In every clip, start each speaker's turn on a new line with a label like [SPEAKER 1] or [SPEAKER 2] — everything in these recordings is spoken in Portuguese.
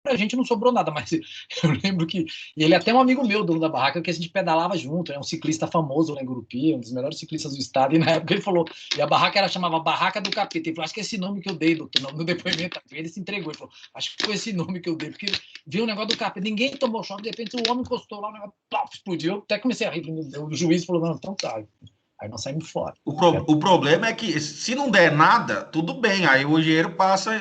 [SPEAKER 1] pra gente não sobrou nada, mas eu lembro que ele é até um amigo meu, dono da barraca, que a gente pedalava junto, é um ciclista famoso lá em Gurupi, um dos melhores ciclistas do estado, e na época ele falou, e a barraca era chamava Barraca do Capeta, ele falou, acho que é esse nome que eu dei, doutor, no depoimento, ele se entregou, ele falou, acho que foi esse nome que eu dei, porque viu o negócio do capeta, ninguém tomou choque, de repente o homem encostou lá, o negócio explodiu, eu até comecei a rir, o juiz falou, não, então tá, aí nós saímos fora.
[SPEAKER 2] O problema é que se não der nada, tudo bem, aí o engenheiro passa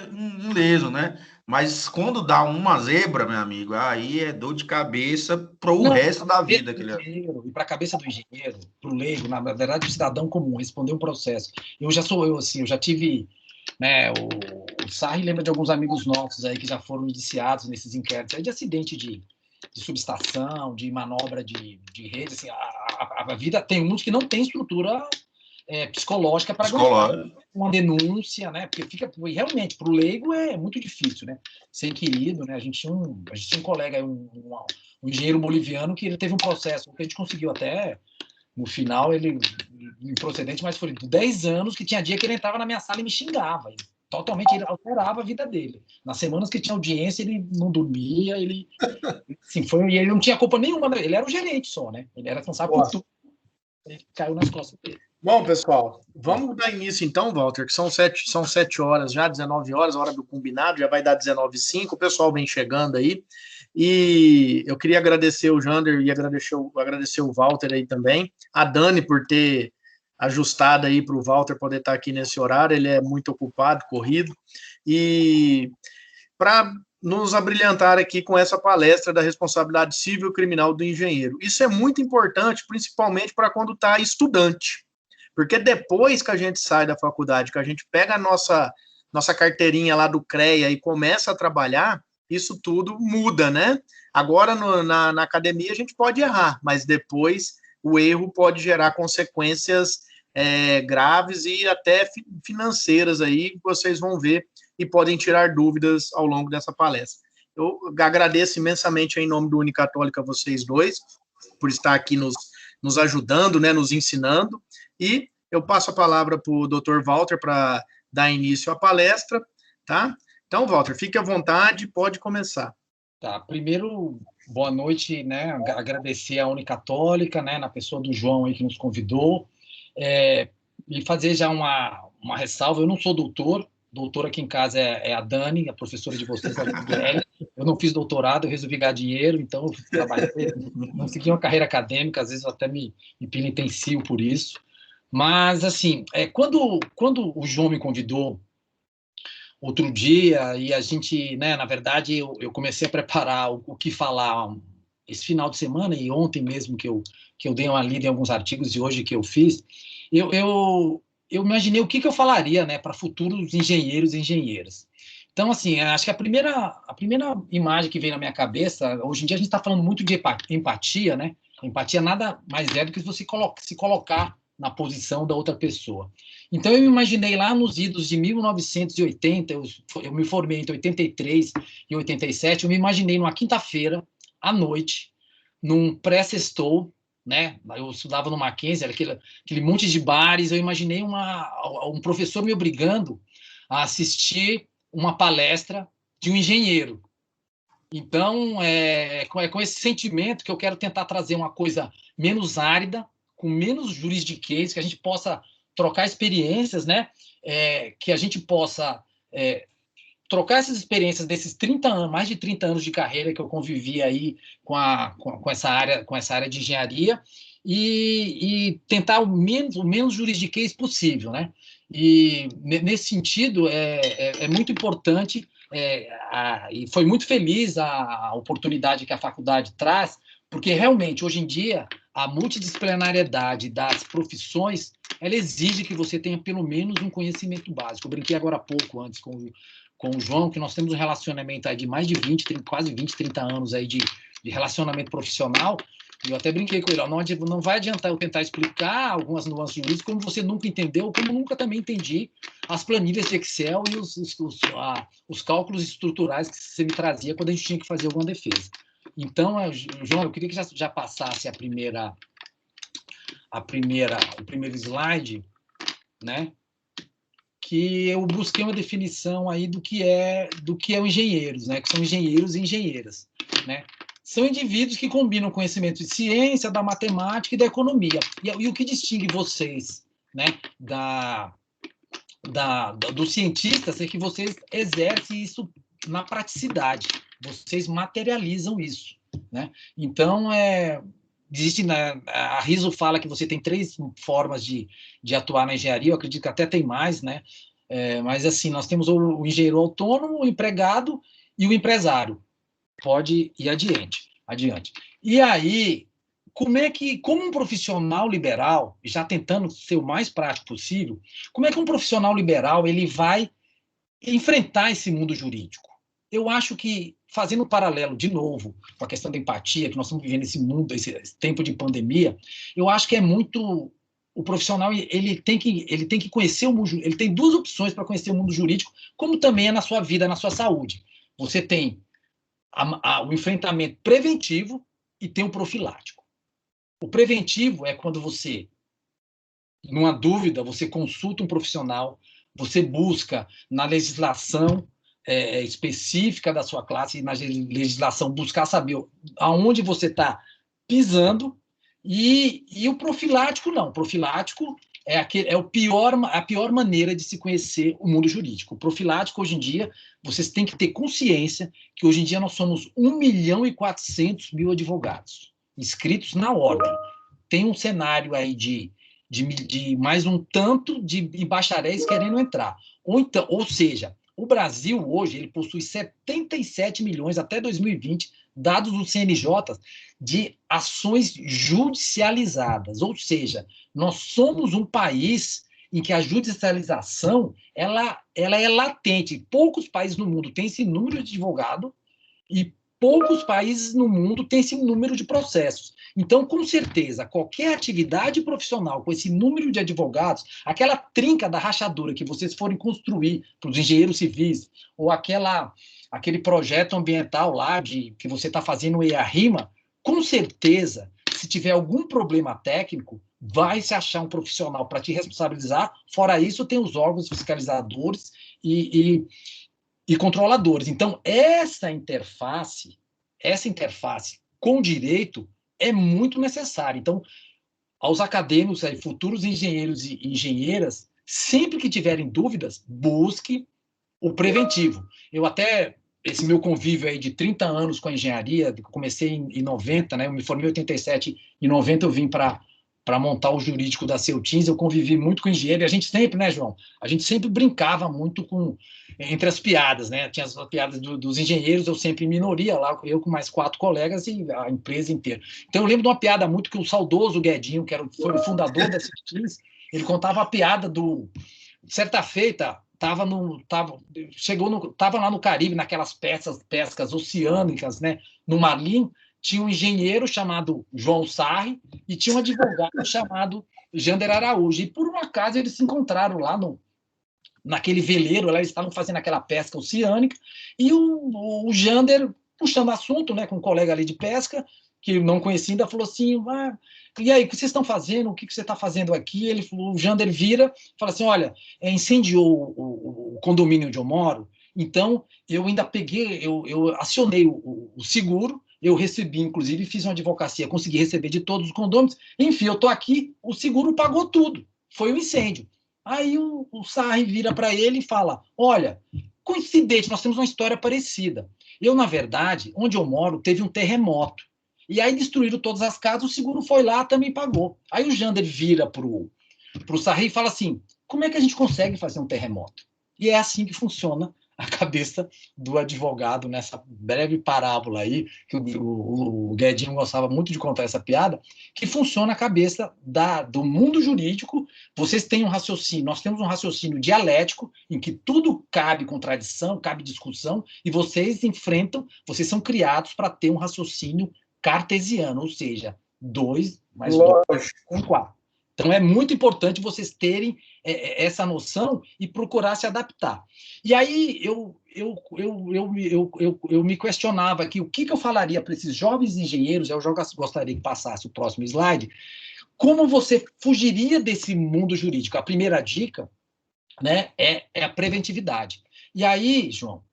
[SPEAKER 2] ileso, né? Mas quando dá uma zebra, meu amigo, aí é dor de cabeça pro
[SPEAKER 1] Não,
[SPEAKER 2] resto da vida. Aquele...
[SPEAKER 1] e para a cabeça do engenheiro, para o leigo, na verdade, o cidadão comum, responder um processo. Eu já tive, né, o Sarri lembra de alguns amigos nossos aí que já foram indiciados nesses inquéritos aí de acidente de subestação, de manobra de rede, assim, a vida tem muitos que não tem estrutura psicológica para aguentar
[SPEAKER 2] Escola.
[SPEAKER 1] uma denúncia, né? Porque fica realmente para o leigo é muito difícil, né? Ser inquirido, né? A gente tinha um colega, um engenheiro boliviano que ele teve um processo que a gente conseguiu até no final ele improcedente, mas foi de 10 anos que tinha dia que ele entrava na minha sala e me xingava. Totalmente ele alterava a vida dele. Nas semanas que tinha audiência, ele não dormia, ele sim, e ele não tinha culpa nenhuma, ele era o gerente só, né? Ele era responsável por tudo. Ele caiu nas costas dele.
[SPEAKER 3] Bom, pessoal, vamos dar início então, Walter, que são 7 horas já, 19 horas, a hora do combinado, já vai dar 19h05, o pessoal vem chegando aí, e eu queria agradecer o Jander e agradecer o Walter aí também, a Dani por ter ajustado aí para o Walter poder estar aqui nesse horário, ele é muito ocupado, corrido, e para nos abrilhantar aqui com essa palestra da responsabilidade civil e criminal do engenheiro. Isso é muito importante, principalmente para quando está estudante, porque depois que a gente sai da faculdade, que a gente pega a nossa carteirinha lá do CREA e começa a trabalhar, isso tudo muda, né? Agora, na academia, a gente pode errar, mas depois o erro pode gerar consequências graves e até financeiras aí, que vocês vão ver e podem tirar dúvidas ao longo dessa palestra. Eu agradeço imensamente em nome do Unicatólica a vocês dois, por estar aqui nos ajudando, né, nos ensinando, e eu passo a palavra para o Dr. Walter para dar início à palestra, tá? Então, Walter, fique à vontade, pode começar.
[SPEAKER 1] Tá, primeiro, boa noite, né? Agradecer à Unicatólica, né, na pessoa do João aí que nos convidou, e fazer já uma ressalva. Eu não sou doutor aqui em casa é a Dani, a professora de vocês, a Gabriele. Eu não fiz doutorado, eu resolvi ganhar dinheiro, então eu trabalhei, não segui uma carreira acadêmica, às vezes eu até me penitencio por isso. Mas, assim, quando o João me convidou outro dia, e a gente, né, na verdade, eu comecei a preparar o que falar esse final de semana, e ontem mesmo que eu dei uma lida em alguns artigos, e hoje que eu fiz, eu imaginei o que eu falaria, né, para futuros engenheiros e engenheiras. Então, assim, acho que a primeira imagem que vem na minha cabeça, hoje em dia a gente está falando muito de empatia, né? Empatia nada mais é do que você se colocar na posição da outra pessoa. Então, eu me imaginei lá nos idos de 1980, eu me formei entre 83 e 87, eu me imaginei numa quinta-feira, à noite, num pré-sextou, né? Eu estudava no Mackenzie, era aquele monte de bares, eu imaginei um professor me obrigando a assistir uma palestra de um engenheiro. Então, com esse sentimento que eu quero tentar trazer uma coisa menos árida, com menos juridiquês, que a gente possa trocar experiências, né? Que a gente possa trocar essas experiências desses 30 anos, mais de 30 anos de carreira que eu convivi aí com essa área de engenharia e tentar o menos juridiquês possível, né? E nesse sentido é muito importante e foi muito feliz a oportunidade que a faculdade traz, porque realmente hoje em dia a multidisciplinariedade das profissões ela exige que você tenha pelo menos um conhecimento básico. Eu brinquei agora há pouco antes com o João, que nós temos um relacionamento aí de mais de 20, quase 20, 30 anos aí de relacionamento profissional, e eu até brinquei com ele, não vai adiantar eu tentar explicar algumas nuances jurídicas como você nunca entendeu, como nunca também entendi as planilhas de Excel e os cálculos estruturais que você me trazia quando a gente tinha que fazer alguma defesa. Então, João, eu queria que já passasse o primeiro slide, né? que eu busquei uma definição aí do que é o engenheiros, né? Que são engenheiros e engenheiras, né? São indivíduos que combinam conhecimento de ciência, da matemática e da economia. E o que distingue vocês, né, dos cientistas é que vocês exercem isso na praticidade, vocês materializam isso, né? Então, existe, né, a Riso fala que você tem 3 formas de atuar na engenharia, eu acredito que até tem mais, né? Mas, assim, nós temos o engenheiro autônomo, o empregado e o empresário. Pode ir adiante. E aí, como um profissional liberal, já tentando ser o mais prático possível, como é que um profissional liberal ele vai enfrentar esse mundo jurídico? Eu acho que, fazendo um paralelo, de novo, com a questão da empatia, que nós estamos vivendo esse mundo, esse tempo de pandemia, eu acho que é muito... O profissional ele tem que conhecer o mundo, ele tem 2 opções para conhecer o mundo jurídico, como também é na sua vida, na sua saúde. Você tem o enfrentamento preventivo e tem o profilático. O preventivo é quando você, numa dúvida, você consulta um profissional, você busca na legislação específica da sua classe, na legislação, buscar saber aonde você está pisando, e o profilático não. O profilático a pior maneira de se conhecer o mundo jurídico. O profilático, hoje em dia, vocês têm que ter consciência que hoje em dia nós somos 1.400.000 advogados inscritos na ordem. Tem um cenário aí de mais um tanto de bacharéis querendo entrar. Ou seja, o Brasil hoje ele possui 77 milhões até 2020, dados do CNJ, de ações judicializadas. Ou seja, nós somos um país em que a judicialização ela é latente. Poucos países no mundo têm esse número de advogado e poucos países no mundo têm esse número de processos. Então, com certeza, qualquer atividade profissional com esse número de advogados, aquela trinca da rachadura que vocês forem construir para os engenheiros civis, ou aquele projeto ambiental lá que você está fazendo o EA-RIMA, com certeza, se tiver algum problema técnico, vai se achar um profissional para te responsabilizar. Fora isso, tem os órgãos fiscalizadores e controladores. Então, essa interface com o direito é muito necessária. Então, aos acadêmicos, futuros engenheiros e engenheiras, sempre que tiverem dúvidas, busque o preventivo. Eu até, esse meu convívio aí de 30 anos com a engenharia, eu comecei em 90, né? Eu me formei em 87, em 90 eu vim para montar o jurídico da Ceutins, eu convivi muito com engenheiro, e a gente sempre, né, João? A gente sempre brincava muito entre as piadas, né? Tinha as piadas dos engenheiros, eu sempre em minoria lá, eu com mais 4 colegas e a empresa inteira. Então eu lembro de uma piada muito que o saudoso Guedinho, que foi o fundador da Ceutins, ele contava a piada certa feita, estava lá no Caribe, naquelas pescas oceânicas, né, no Marlim, tinha um engenheiro chamado João Sarri e tinha um advogado chamado Jander Araújo. E, por um acaso, eles se encontraram lá naquele veleiro, lá eles estavam fazendo aquela pesca oceânica, e o Jander, puxando assunto, né, com um colega ali de pesca, que não conhecia ainda, falou assim, e aí, o que vocês estão fazendo? O que você está fazendo aqui? O Jander vira e fala assim, olha, incendiou o condomínio onde eu moro, então eu ainda peguei, eu acionei o seguro, eu recebi, inclusive, fiz uma advocacia, consegui receber de todos os condôminos, enfim, eu estou aqui, o seguro pagou tudo, foi um incêndio. Aí o Sarri vira para ele e fala, olha, coincidente, nós temos uma história parecida. Eu, na verdade, onde eu moro, teve um terremoto. E aí destruíram todas as casas, o seguro foi lá, também pagou. Aí o Jander vira para o Sarri e fala assim, como é que a gente consegue fazer um terremoto? E é assim que funciona a cabeça do advogado nessa breve parábola aí, que o Guedinho gostava muito de contar essa piada, que funciona a cabeça do mundo jurídico. Vocês têm um raciocínio, nós temos um raciocínio dialético, em que tudo cabe contradição, cabe discussão, e vocês vocês são criados para ter um raciocínio cartesiano, ou seja, 2 mais 2 com 4. Então, é muito importante vocês terem essa noção e procurar se adaptar. E aí, eu me questionava aqui, o que eu falaria para esses jovens engenheiros, eu já gostaria que passasse o próximo slide, como você fugiria desse mundo jurídico? A primeira dica né, é a preventividade. E aí, João,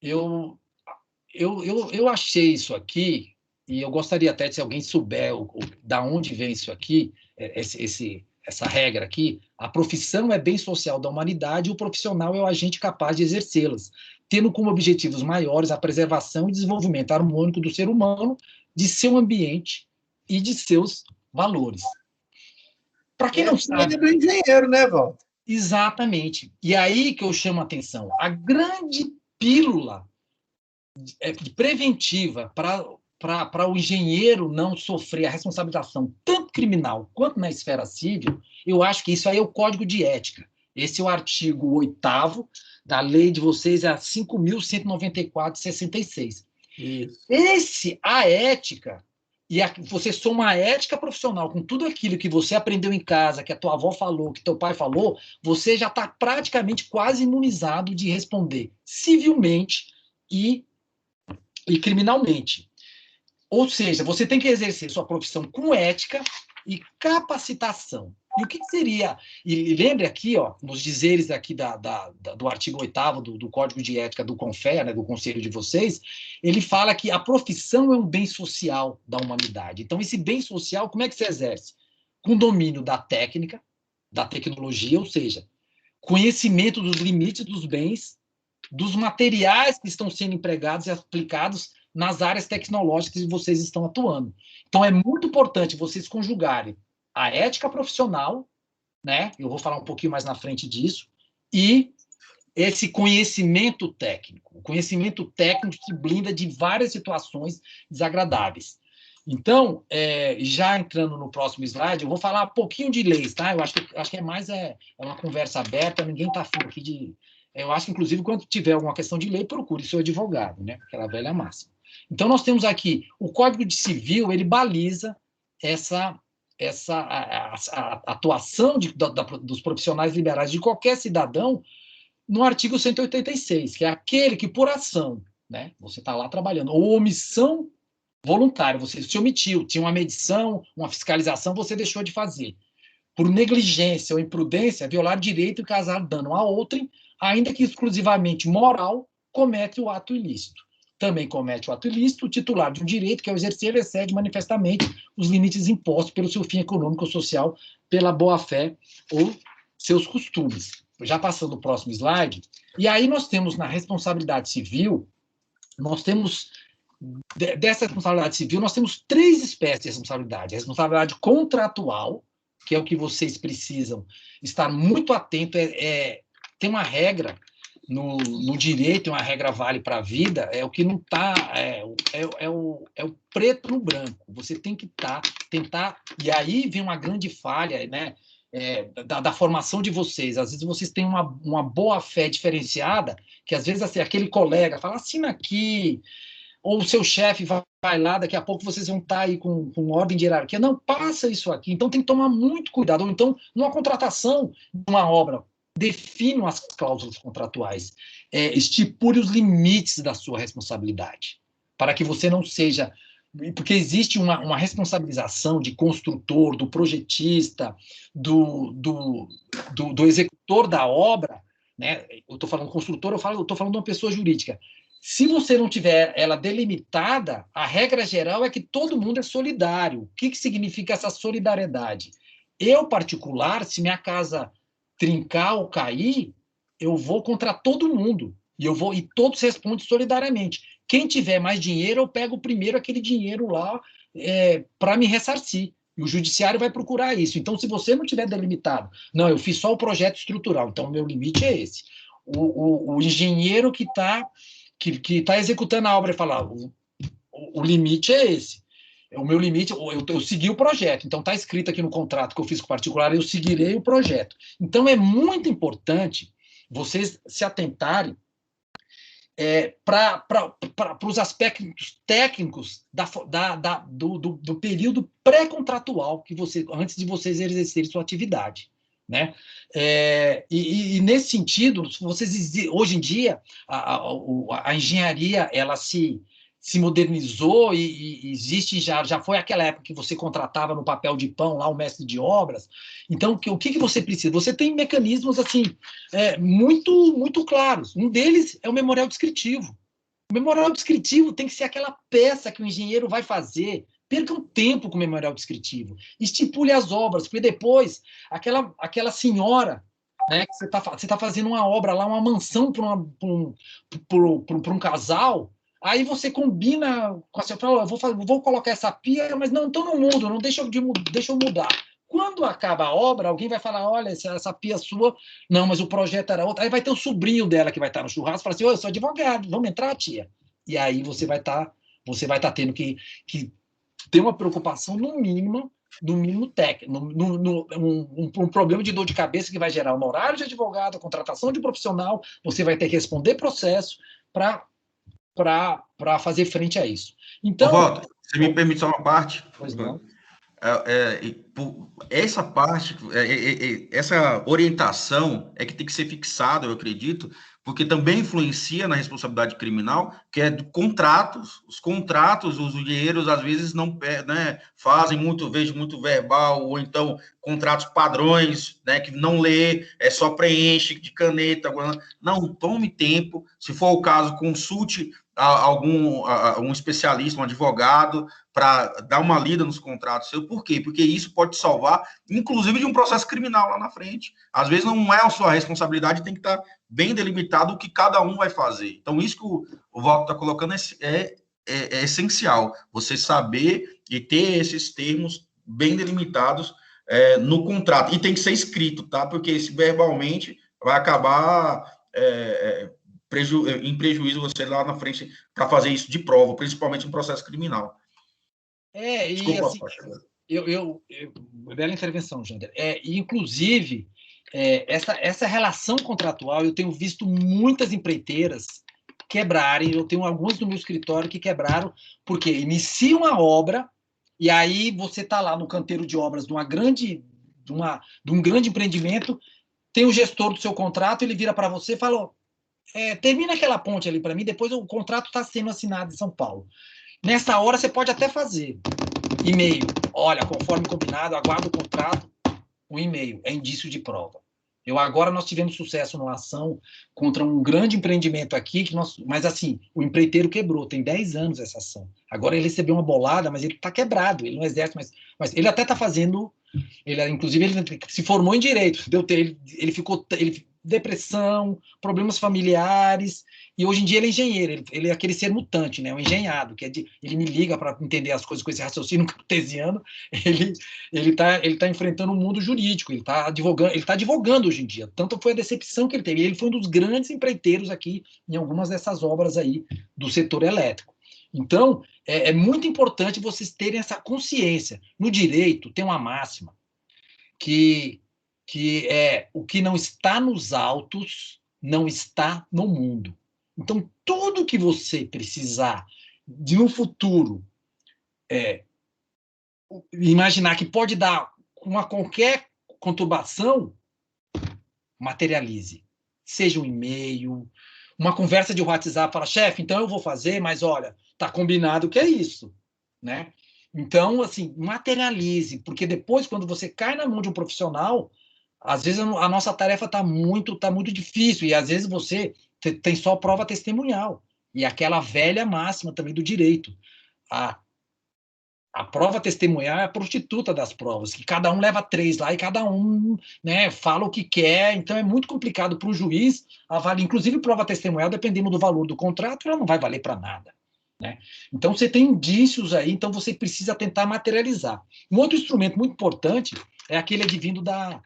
[SPEAKER 1] eu achei isso aqui, e eu gostaria até, se alguém souber da onde vem isso aqui, essa regra aqui, a profissão é bem social da humanidade e o profissional é o agente capaz de exercê-las, tendo como objetivos maiores a preservação e desenvolvimento harmônico do ser humano, de seu ambiente e de seus valores. Para quem não sabe...
[SPEAKER 3] do engenheiro, né, Walter?
[SPEAKER 1] Exatamente. E aí que eu chamo a atenção. A grande pílula preventiva para o engenheiro não sofrer a responsabilização tanto criminal quanto na esfera civil, eu acho que isso aí é o Código de Ética. Esse é o artigo 8º da lei de vocês, é a 5.194/66. A ética, você soma a ética profissional com tudo aquilo que você aprendeu em casa, que a tua avó falou, que teu pai falou, você já está praticamente quase imunizado de responder civilmente e criminalmente. Ou seja, você tem que exercer sua profissão com ética e capacitação. E o que seria? E lembre aqui, ó, nos dizeres aqui do artigo 8º do Código de Ética do CONFEA, né, do conselho de vocês, ele fala que a profissão é um bem social da humanidade. Então, esse bem social, como é que se exerce? Com domínio da técnica, da tecnologia, ou seja, conhecimento dos limites dos bens, dos materiais que estão sendo empregados e aplicados nas áreas tecnológicas que vocês estão atuando. Então, é muito importante vocês conjugarem a ética profissional, né? Eu vou falar um pouquinho mais na frente disso, e esse conhecimento técnico. O conhecimento técnico que blinda de várias situações desagradáveis. Então, já entrando no próximo slide, eu vou falar um pouquinho de leis, tá? Eu acho que é mais uma conversa aberta, ninguém está afim aqui de... Eu acho que, inclusive, quando tiver alguma questão de lei, procure seu advogado, né? Aquela velha máxima. Então, nós temos aqui o Código de Civil, ele baliza essa atuação dos profissionais liberais de qualquer cidadão no artigo 186, que é aquele que, por ação, né? Você está lá trabalhando, ou omissão voluntária, você se omitiu, tinha uma medição, uma fiscalização, você deixou de fazer. Por negligência ou imprudência, violar direito e causar dano a outrem, ainda que exclusivamente moral, comete o ato ilícito. Também comete o ato ilícito o titular de um direito que, ao exercer, excede manifestamente os limites impostos pelo seu fim econômico ou social, pela boa-fé ou seus costumes. Já passando o próximo slide. E aí nós temos, na responsabilidade civil, dessa responsabilidade civil, nós temos 3 espécies de responsabilidade. A responsabilidade contratual, que é o que vocês precisam estar muito atentos, tem uma regra no direito, uma regra vale para a vida, é o que não está, o preto no branco. Você tem que tentar, e aí vem uma grande falha, né, da formação de vocês. Às vezes vocês têm uma boa fé diferenciada, que às vezes assim, aquele colega fala, assina aqui, ou o seu chefe vai lá, daqui a pouco vocês vão estar aí com ordem de hierarquia. Não, passa isso aqui. Então tem que tomar muito cuidado. Ou então, numa contratação de uma obra, definam as cláusulas contratuais, estipule os limites da sua responsabilidade, para que você não seja... Porque existe uma responsabilização de construtor, do projetista, do executor da obra, né? Eu estou falando construtor, eu estou falando de uma pessoa jurídica. Se você não tiver ela delimitada, a regra geral é que todo mundo é solidário. O que significa essa solidariedade? Eu, particular, se minha casa trincar ou cair, eu vou contra todo mundo. E todos respondem solidariamente. Quem tiver mais dinheiro, eu pego primeiro aquele dinheiro lá para me ressarcir. E o judiciário vai procurar isso. Então, se você não tiver delimitado, não, eu fiz só o projeto estrutural, então o meu limite é esse. O engenheiro que está executando a obra e falar, o limite é esse. O meu limite, eu segui o projeto. Então, está escrito aqui no contrato que eu fiz com o particular, eu seguirei o projeto. Então, é muito importante vocês se atentarem para os aspectos técnicos do período pré-contratual antes de vocês exercerem sua atividade, né? E nesse sentido, hoje em dia a engenharia ela se se modernizou e existe já foi aquela época que você contratava no papel de pão lá o mestre de obras. Então, o que você precisa? Você tem mecanismos assim muito claros. Um deles é o memorial descritivo. O memorial descritivo tem que ser aquela peça que o engenheiro vai fazer. Perca um tempo com o memorial descritivo. Estipule as obras, porque depois aquela senhora, né, que você tá fazendo uma obra lá, uma mansão para um casal. Aí você combina com a senhora, fala, eu vou colocar essa pia, mas não, então não mudo, não deixa eu mudar. Quando acaba a obra, alguém vai falar, olha, essa pia sua, não, mas o projeto era outro. Aí vai ter o sobrinho dela que vai estar no churrasco e fala assim, eu sou advogado, vamos entrar, tia? E aí você vai estar tendo que ter uma preocupação no mínimo técnico, um problema de dor de cabeça que vai gerar honorário de advogado, contratação de profissional, você vai ter que responder processo para fazer frente a isso. Então,
[SPEAKER 2] Walter, você me permite só uma parte?
[SPEAKER 1] Pois não.
[SPEAKER 2] Essa parte, essa orientação é que tem que ser fixada, eu acredito, porque também influencia na responsabilidade criminal, que é de contratos. Os contratos, os engenheiros às vezes não, né, fazem muito, vejo muito verbal, ou então contratos padrões, né, que não lê, só preenche de caneta. Não, tome tempo, se for o caso, consulte um especialista, um advogado, para dar uma lida nos contratos. Por quê? Porque isso pode salvar, inclusive, de um processo criminal lá na frente. Às vezes não é a sua responsabilidade, tem que estar bem delimitado o que cada um vai fazer. Então, isso que o Walter está colocando é essencial, você saber e ter esses termos bem delimitados no contrato. E tem que ser escrito, tá? Porque se verbalmente vai acabar em prejuízo você lá na frente para fazer isso de prova, principalmente em processo criminal.
[SPEAKER 1] Desculpa, assim, bela intervenção, Jander. Inclusive, essa relação contratual, eu tenho visto muitas empreiteiras quebrarem, eu tenho alguns no meu escritório que quebraram, porque iniciam a obra, e aí você está lá no canteiro de obras de um grande empreendimento, tem o gestor do seu contrato, ele vira para você e fala, termina aquela ponte ali para mim, depois o contrato está sendo assinado em São Paulo. Nessa hora, você pode até fazer e-mail. Olha, conforme combinado, aguardo o contrato, um e-mail. É indício de prova. Agora nós tivemos sucesso numa ação contra um grande empreendimento aqui, mas assim, o empreiteiro quebrou, tem 10 anos essa ação. Agora ele recebeu uma bolada, mas ele está quebrado, ele não exerce, mas ele até está fazendo, inclusive ele se formou em direito, ele ficou depressão, problemas familiares, e hoje em dia ele é engenheiro, ele é aquele ser mutante, né? Um engenhado, ele me liga para entender as coisas com esse raciocínio cartesiano, ele tá enfrentando o mundo jurídico, ele está advogando hoje em dia, tanto foi a decepção que ele teve, ele foi um dos grandes empreiteiros aqui em algumas dessas obras aí do setor elétrico. Então, é muito importante vocês terem essa consciência. No direito, tem uma máxima que é o que não está nos autos não está no mundo. Então, tudo que você precisar de um futuro imaginar que pode dar uma qualquer conturbação, materialize. Seja um e-mail, uma conversa de WhatsApp, fala, chefe, então eu vou fazer, mas olha, tá combinado que é isso, né? Então, assim, materialize, porque depois, quando você cai na mão de um profissional, às vezes a nossa tarefa tá muito difícil, e às vezes você tem só prova testemunhal, e aquela velha máxima também do direito. A prova testemunhal é a prostituta das provas, que cada um leva 3 lá e cada um, né, fala o que quer, então é muito complicado para o juiz avaliar, inclusive prova testemunhal, dependendo do valor do contrato, ela não vai valer para nada. Né? Então, você tem indícios aí, então você precisa tentar materializar. Um outro instrumento muito importante é aquele advindo da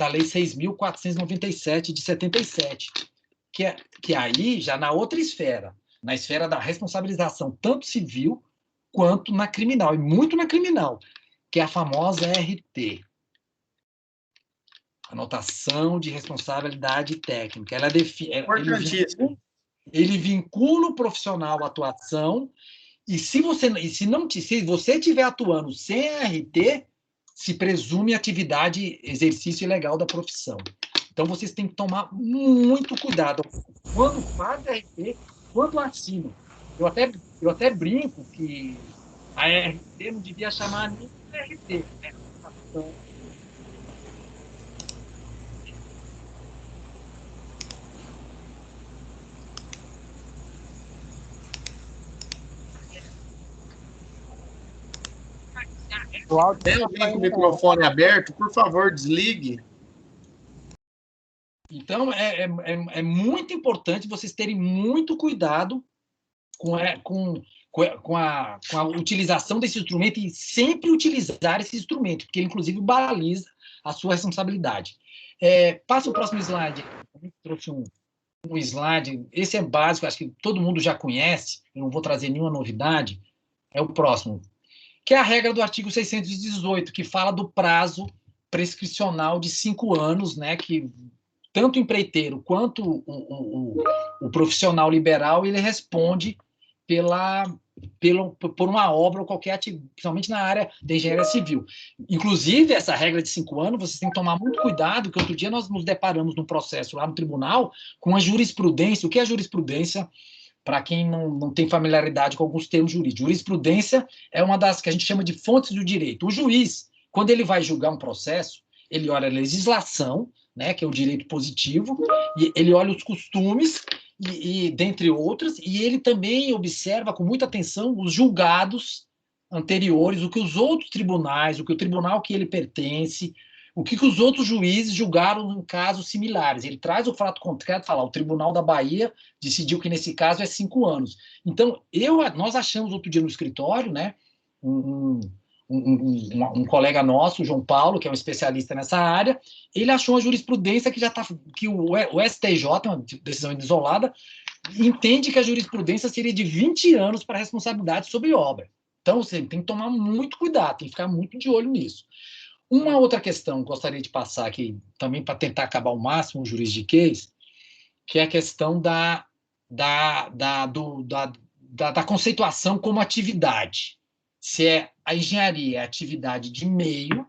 [SPEAKER 1] Lei 6.497, de 77, que aí, já na outra esfera, na esfera da responsabilização, tanto civil quanto na criminal, e muito na criminal, que é a famosa RT. Anotação de responsabilidade técnica. Ele vincula o profissional à atuação, e se você estiver atuando sem RT, se presume atividade, exercício ilegal da profissão. Então, vocês têm que tomar muito cuidado quando faz RT, quando assina. eu até brinco que a RT não devia chamar nem RT, né?
[SPEAKER 3] O áudio tem alguém com o microfone aberto? Por favor, desligue.
[SPEAKER 1] Então, é muito importante vocês terem muito cuidado com a utilização desse instrumento e sempre utilizar esse instrumento, porque ele, inclusive, baliza a sua responsabilidade. Passa o próximo slide. Eu trouxe um slide, esse é básico, acho que todo mundo já conhece, eu não vou trazer nenhuma novidade, é o próximo, que é a regra do artigo 618, que fala do prazo prescricional de 5 anos, né, que tanto o empreiteiro quanto o profissional liberal, ele responde por uma obra ou qualquer atividade, principalmente na área da engenharia civil. Inclusive, essa regra de 5 anos, vocês têm que tomar muito cuidado, que outro dia nós nos deparamos num processo lá no tribunal com a jurisprudência. O que é a jurisprudência? Para quem não tem familiaridade com alguns termos jurídicos. Jurisprudência é uma das que a gente chama de fontes do direito. O juiz, quando ele vai julgar um processo, ele olha a legislação, né, que é o direito positivo, e ele olha os costumes, dentre outras, e ele também observa com muita atenção os julgados anteriores, o que os outros tribunais, o que o tribunal que ele pertence, o que os outros juízes julgaram em casos similares. Ele traz o fato concreto e fala, o Tribunal da Bahia decidiu que nesse caso é 5 anos. Então, nós achamos outro dia no escritório, né, um colega nosso, o João Paulo, que é um especialista nessa área, ele achou uma jurisprudência que o STJ, uma decisão isolada, entende que a jurisprudência seria de 20 anos para responsabilidade sobre obra. Então, você tem que tomar muito cuidado, tem que ficar muito de olho nisso. Uma outra questão que gostaria de passar aqui, também para tentar acabar ao máximo o juridiquês, que é a questão da conceituação como atividade. Se a engenharia é atividade de meio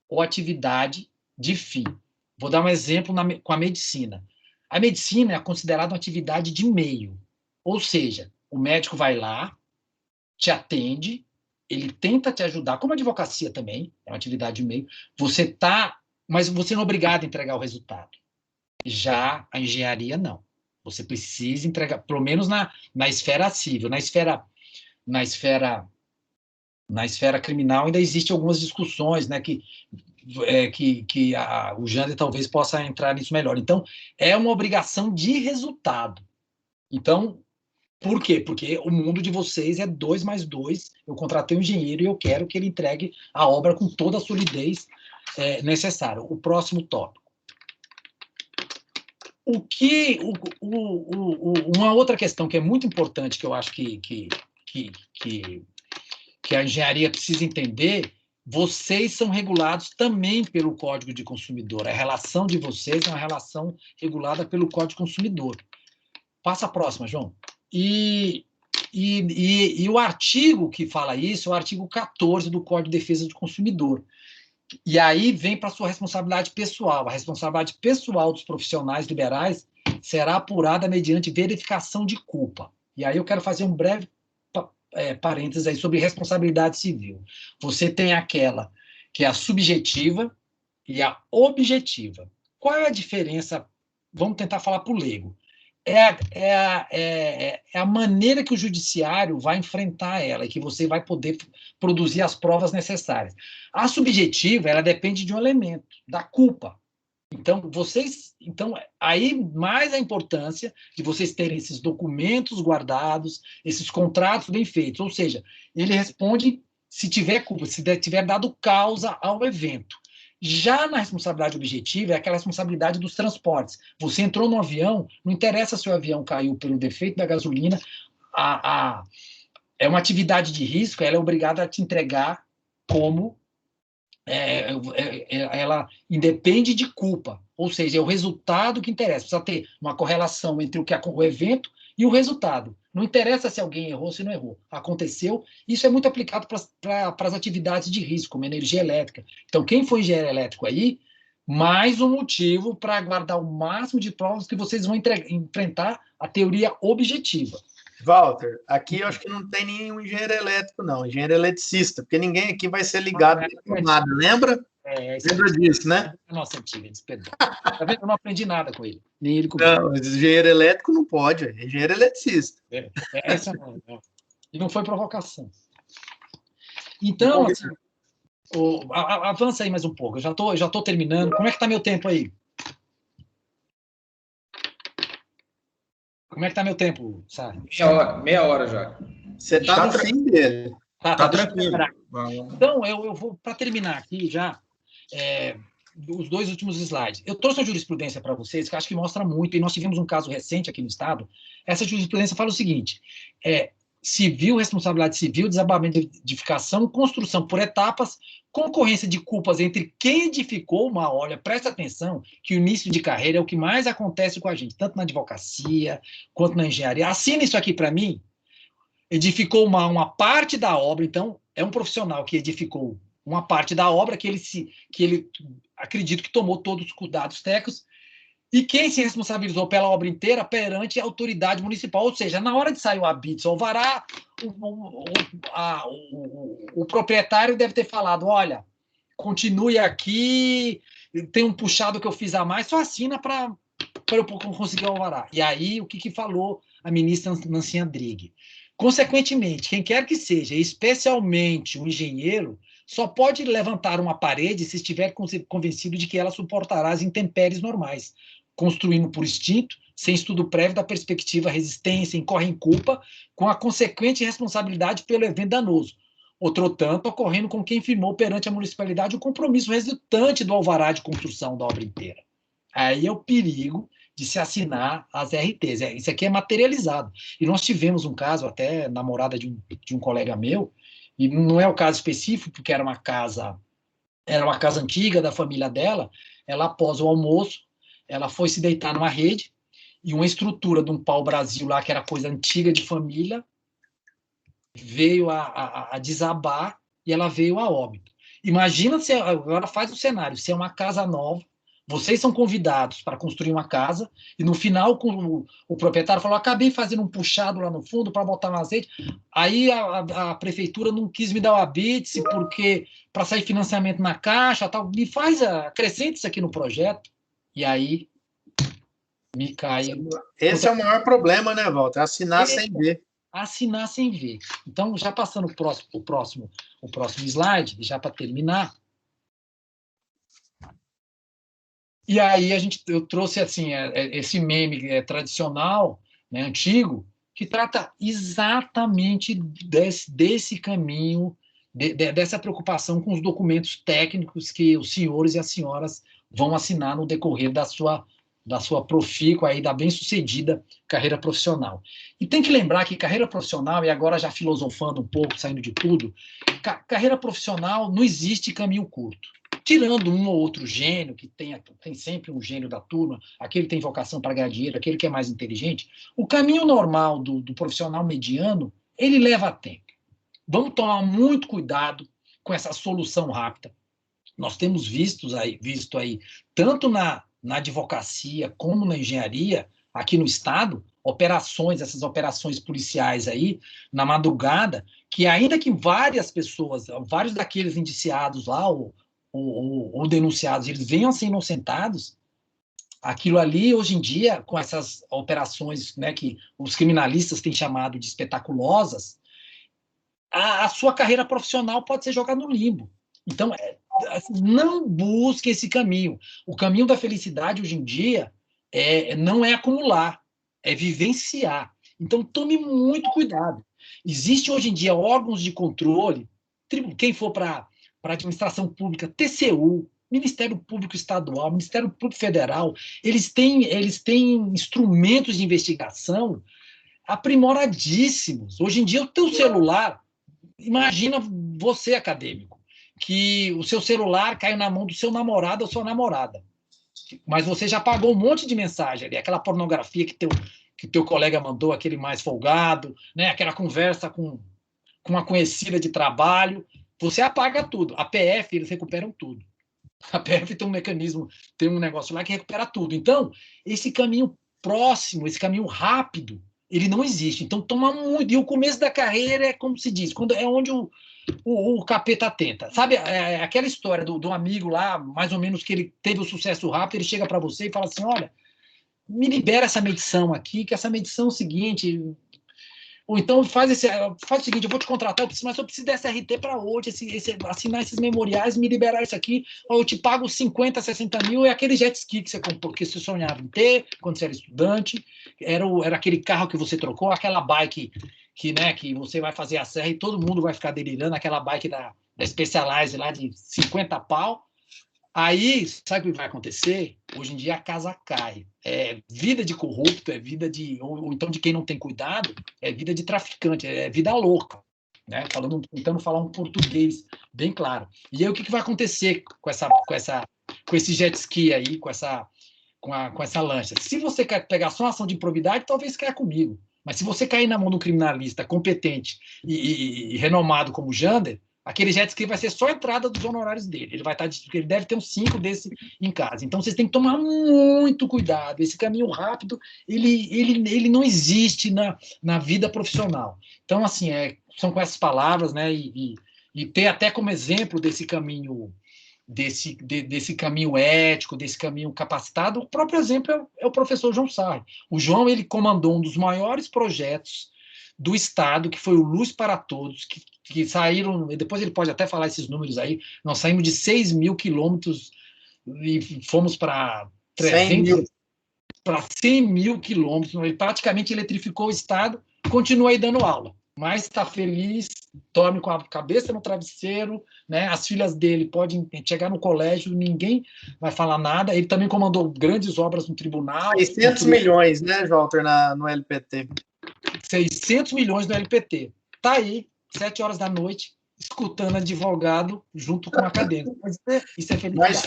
[SPEAKER 1] ou atividade de fim. Vou dar um exemplo com a medicina. A medicina é considerada uma atividade de meio, ou seja, o médico vai lá, te atende, ele tenta te ajudar, como a advocacia também, é uma atividade de meio, mas você não é obrigado a entregar o resultado. Já a engenharia, não. Você precisa entregar, pelo menos na esfera civil. Na esfera criminal ainda existem algumas discussões, né, que o Jander talvez possa entrar nisso melhor. Então, é uma obrigação de resultado. Então, por quê? Porque o mundo de vocês é 2 mais 2. Eu contratei um engenheiro e eu quero que ele entregue a obra com toda a solidez necessária. O próximo tópico. Uma outra questão que é muito importante, que eu acho que a engenharia precisa entender, vocês são regulados também pelo Código de Consumidor. A relação de vocês é uma relação regulada pelo Código de Consumidor. Passa a próxima, João. E o artigo que fala isso é o artigo 14 do Código de Defesa do Consumidor. E aí vem para a sua responsabilidade pessoal. A responsabilidade pessoal dos profissionais liberais será apurada mediante verificação de culpa. E aí eu quero fazer um breve parênteses aí sobre responsabilidade civil. Você tem aquela que é a subjetiva e a objetiva. Qual é a diferença? Vamos tentar falar para o leigo. É a maneira que o judiciário vai enfrentar ela e que você vai poder produzir as provas necessárias. A subjetiva, ela depende de um elemento, da culpa. Então, aí mais a importância de vocês terem esses documentos guardados, esses contratos bem feitos. Ou seja, ele responde se tiver culpa, se tiver dado causa ao evento. Já na responsabilidade objetiva, é aquela responsabilidade dos transportes. Você entrou no avião, não interessa se o avião caiu pelo defeito da gasolina, é uma atividade de risco, ela é obrigada a te entregar como ela independe de culpa, ou seja, é o resultado que interessa. Precisa ter uma correlação entre o evento e o resultado. Não interessa se alguém errou ou se não errou. Aconteceu. Isso é muito aplicado para as atividades de risco, como energia elétrica. Então, quem for engenheiro elétrico aí, mais um motivo para guardar o máximo de provas que vocês vão enfrentar a teoria objetiva.
[SPEAKER 3] Walter, aqui eu acho que não tem nenhum engenheiro elétrico, não. Engenheiro eletricista, porque ninguém aqui vai ser ligado em nada, lembra? Lembra disso, né?
[SPEAKER 1] Nossa, antiga, perdão. Tá vendo? Eu não aprendi nada com ele, nem ele comigo.
[SPEAKER 3] Não, engenheiro elétrico não pode, é engenheiro eletricista.
[SPEAKER 1] Essa não. E não foi provocação. Então, assim, avança aí mais um pouco. Eu já tô terminando. Como é que tá meu tempo aí? Como é que tá meu tempo, Sara?
[SPEAKER 4] Meia hora já.
[SPEAKER 3] Você está no fim dele.
[SPEAKER 2] Tá tranquilo.
[SPEAKER 1] Então, eu vou, para terminar aqui já, os 2 últimos slides. Eu trouxe uma jurisprudência para vocês que eu acho que mostra muito, e nós tivemos um caso recente aqui no Estado. Essa jurisprudência fala o seguinte: civil, responsabilidade civil, desabamento de edificação, construção por etapas, concorrência de culpas entre quem edificou uma. Olha, presta atenção que o início de carreira é o que mais acontece com a gente, tanto na advocacia quanto na engenharia. Assina isso aqui para mim. Edificou uma parte da obra, então é um profissional que edificou uma parte da obra que ele acredito que tomou todos os cuidados técnicos. E quem se responsabilizou pela obra inteira perante a autoridade municipal, ou seja, na hora de sair o habite ou alvará, o proprietário deve ter falado: olha, continue aqui, tem um puxado que eu fiz a mais, só assina para eu conseguir o alvará. E aí, o que falou a ministra Nancinha Drigue? Consequentemente, quem quer que seja, especialmente o engenheiro, só pode levantar uma parede se estiver convencido de que ela suportará as intempéries normais, construindo por instinto, sem estudo prévio da perspectiva resistência, incorre em culpa, com a consequente responsabilidade pelo evento danoso. Outro tanto, ocorrendo com quem firmou perante a municipalidade o compromisso resultante do alvará de construção da obra inteira. Aí é o perigo de se assinar as RTs. Isso aqui é materializado. E nós tivemos um caso, até namorada de um colega meu, e não é o caso específico, porque era uma casa antiga da família dela. Ela, após o almoço, ela foi se deitar numa rede e uma estrutura de um pau-brasil lá, que era coisa antiga de família, veio a desabar e ela veio a óbito. Imagina se, agora faz o cenário, se é uma casa nova, vocês são convidados para construir uma casa e no final o proprietário falou: acabei fazendo um puxado lá no fundo para botar um azeite. Aí a prefeitura não quis me dar o habite porque para sair financiamento na caixa, tal. Me faz, acrescente isso aqui no projeto. E aí me cai.
[SPEAKER 3] Esse é o maior problema, né, Walter? Assinar sem ver.
[SPEAKER 1] Assinar sem ver. Então, já passando o próximo slide, já para terminar. E aí eu trouxe assim esse meme tradicional, né, antigo, que trata exatamente desse caminho, dessa preocupação com os documentos técnicos que os senhores e as senhoras vão assinar no decorrer da sua profícua e da bem-sucedida carreira profissional. E tem que lembrar que carreira profissional, e agora já filosofando um pouco, saindo de tudo, carreira profissional não existe caminho curto. Tirando um ou outro gênio, que tem sempre um gênio da turma, aquele que tem vocação para ganhar dinheiro, aquele que é mais inteligente, o caminho normal do profissional mediano, ele leva tempo. Vamos tomar muito cuidado com essa solução rápida. Nós temos visto aí tanto na advocacia como na engenharia, aqui no Estado, essas operações policiais aí, na madrugada, que ainda que várias pessoas, vários daqueles indiciados lá, ou denunciados, eles venham a ser inocentados, aquilo ali, hoje em dia, com essas operações, né, que os criminalistas têm chamado de espetaculosas, a sua carreira profissional pode ser jogada no limbo. Então, não busque esse caminho. O caminho da felicidade, hoje em dia, não é acumular, é vivenciar. Então, tome muito cuidado. Existem, hoje em dia, órgãos de controle, quem for para a administração pública, TCU, Ministério Público Estadual, Ministério Público Federal, eles têm instrumentos de investigação aprimoradíssimos. Hoje em dia, o teu celular, imagina você, acadêmico, que o seu celular caiu na mão do seu namorado ou sua namorada, mas você já pagou um monte de mensagem ali, aquela pornografia que teu colega mandou, aquele mais folgado, né? Aquela conversa com uma conhecida de trabalho, você apaga tudo. A PF, eles recuperam tudo. A PF tem um mecanismo, tem um negócio lá que recupera tudo. Então, esse caminho próximo, esse caminho rápido, ele não existe. Então, toma muito. E o começo da carreira é como se diz, quando é onde o capeta tenta. Sabe, aquela história do amigo lá, mais ou menos, que ele teve o sucesso rápido, ele chega para você e fala assim, olha, me libera essa medição aqui, que essa medição é o seguinte, ou então faz o seguinte, eu vou te contratar, mas eu preciso dessa RT para hoje, assinar esses memoriais, me liberar isso aqui, ou eu te pago 50, 60 mil, é aquele jet ski que você comprou, que você sonhava em ter quando você era estudante, era aquele carro que você trocou, aquela bike que você vai fazer a serra e todo mundo vai ficar delirando, aquela bike da Specialized lá de 50 pau. Aí, sabe o que vai acontecer? Hoje em dia a casa cai. É vida de corrupto, é vida de. Ou então de quem não tem cuidado, é vida de traficante, é vida louca. Né? Tentando falar um português bem claro. E aí o que vai acontecer com esse jet ski aí, com essa lancha? Se você quer pegar só uma ação de improbidade, talvez caia comigo. Mas se você cair na mão de um criminalista competente e renomado como o Jander, aquele jet ski vai ser só a entrada dos honorários dele. Ele deve ter uns 5 desse em casa. Então, vocês têm que tomar muito cuidado. Esse caminho rápido, ele não existe na vida profissional. Então, assim, são com essas palavras, né? E ter até como exemplo desse caminho, desse caminho ético, desse caminho capacitado, o próprio exemplo é o professor João Sarri. O João, ele comandou um dos maiores projetos do Estado, que foi o Luz para Todos, que saíram, depois ele pode até falar esses números aí, nós saímos de 6 mil quilômetros e fomos para 100 mil quilômetros, ele praticamente eletrificou o Estado, continua aí dando aula, mas está feliz, dorme com a cabeça no travesseiro, né? As filhas dele podem chegar no colégio, ninguém vai falar nada, ele também comandou grandes obras no tribunal.
[SPEAKER 3] 600 milhões, né, Walter, no LPT.
[SPEAKER 1] 600 milhões no LPT. Está aí, 7 horas da noite, escutando advogado junto com o acadêmico. Isso é felicidade.
[SPEAKER 3] Mas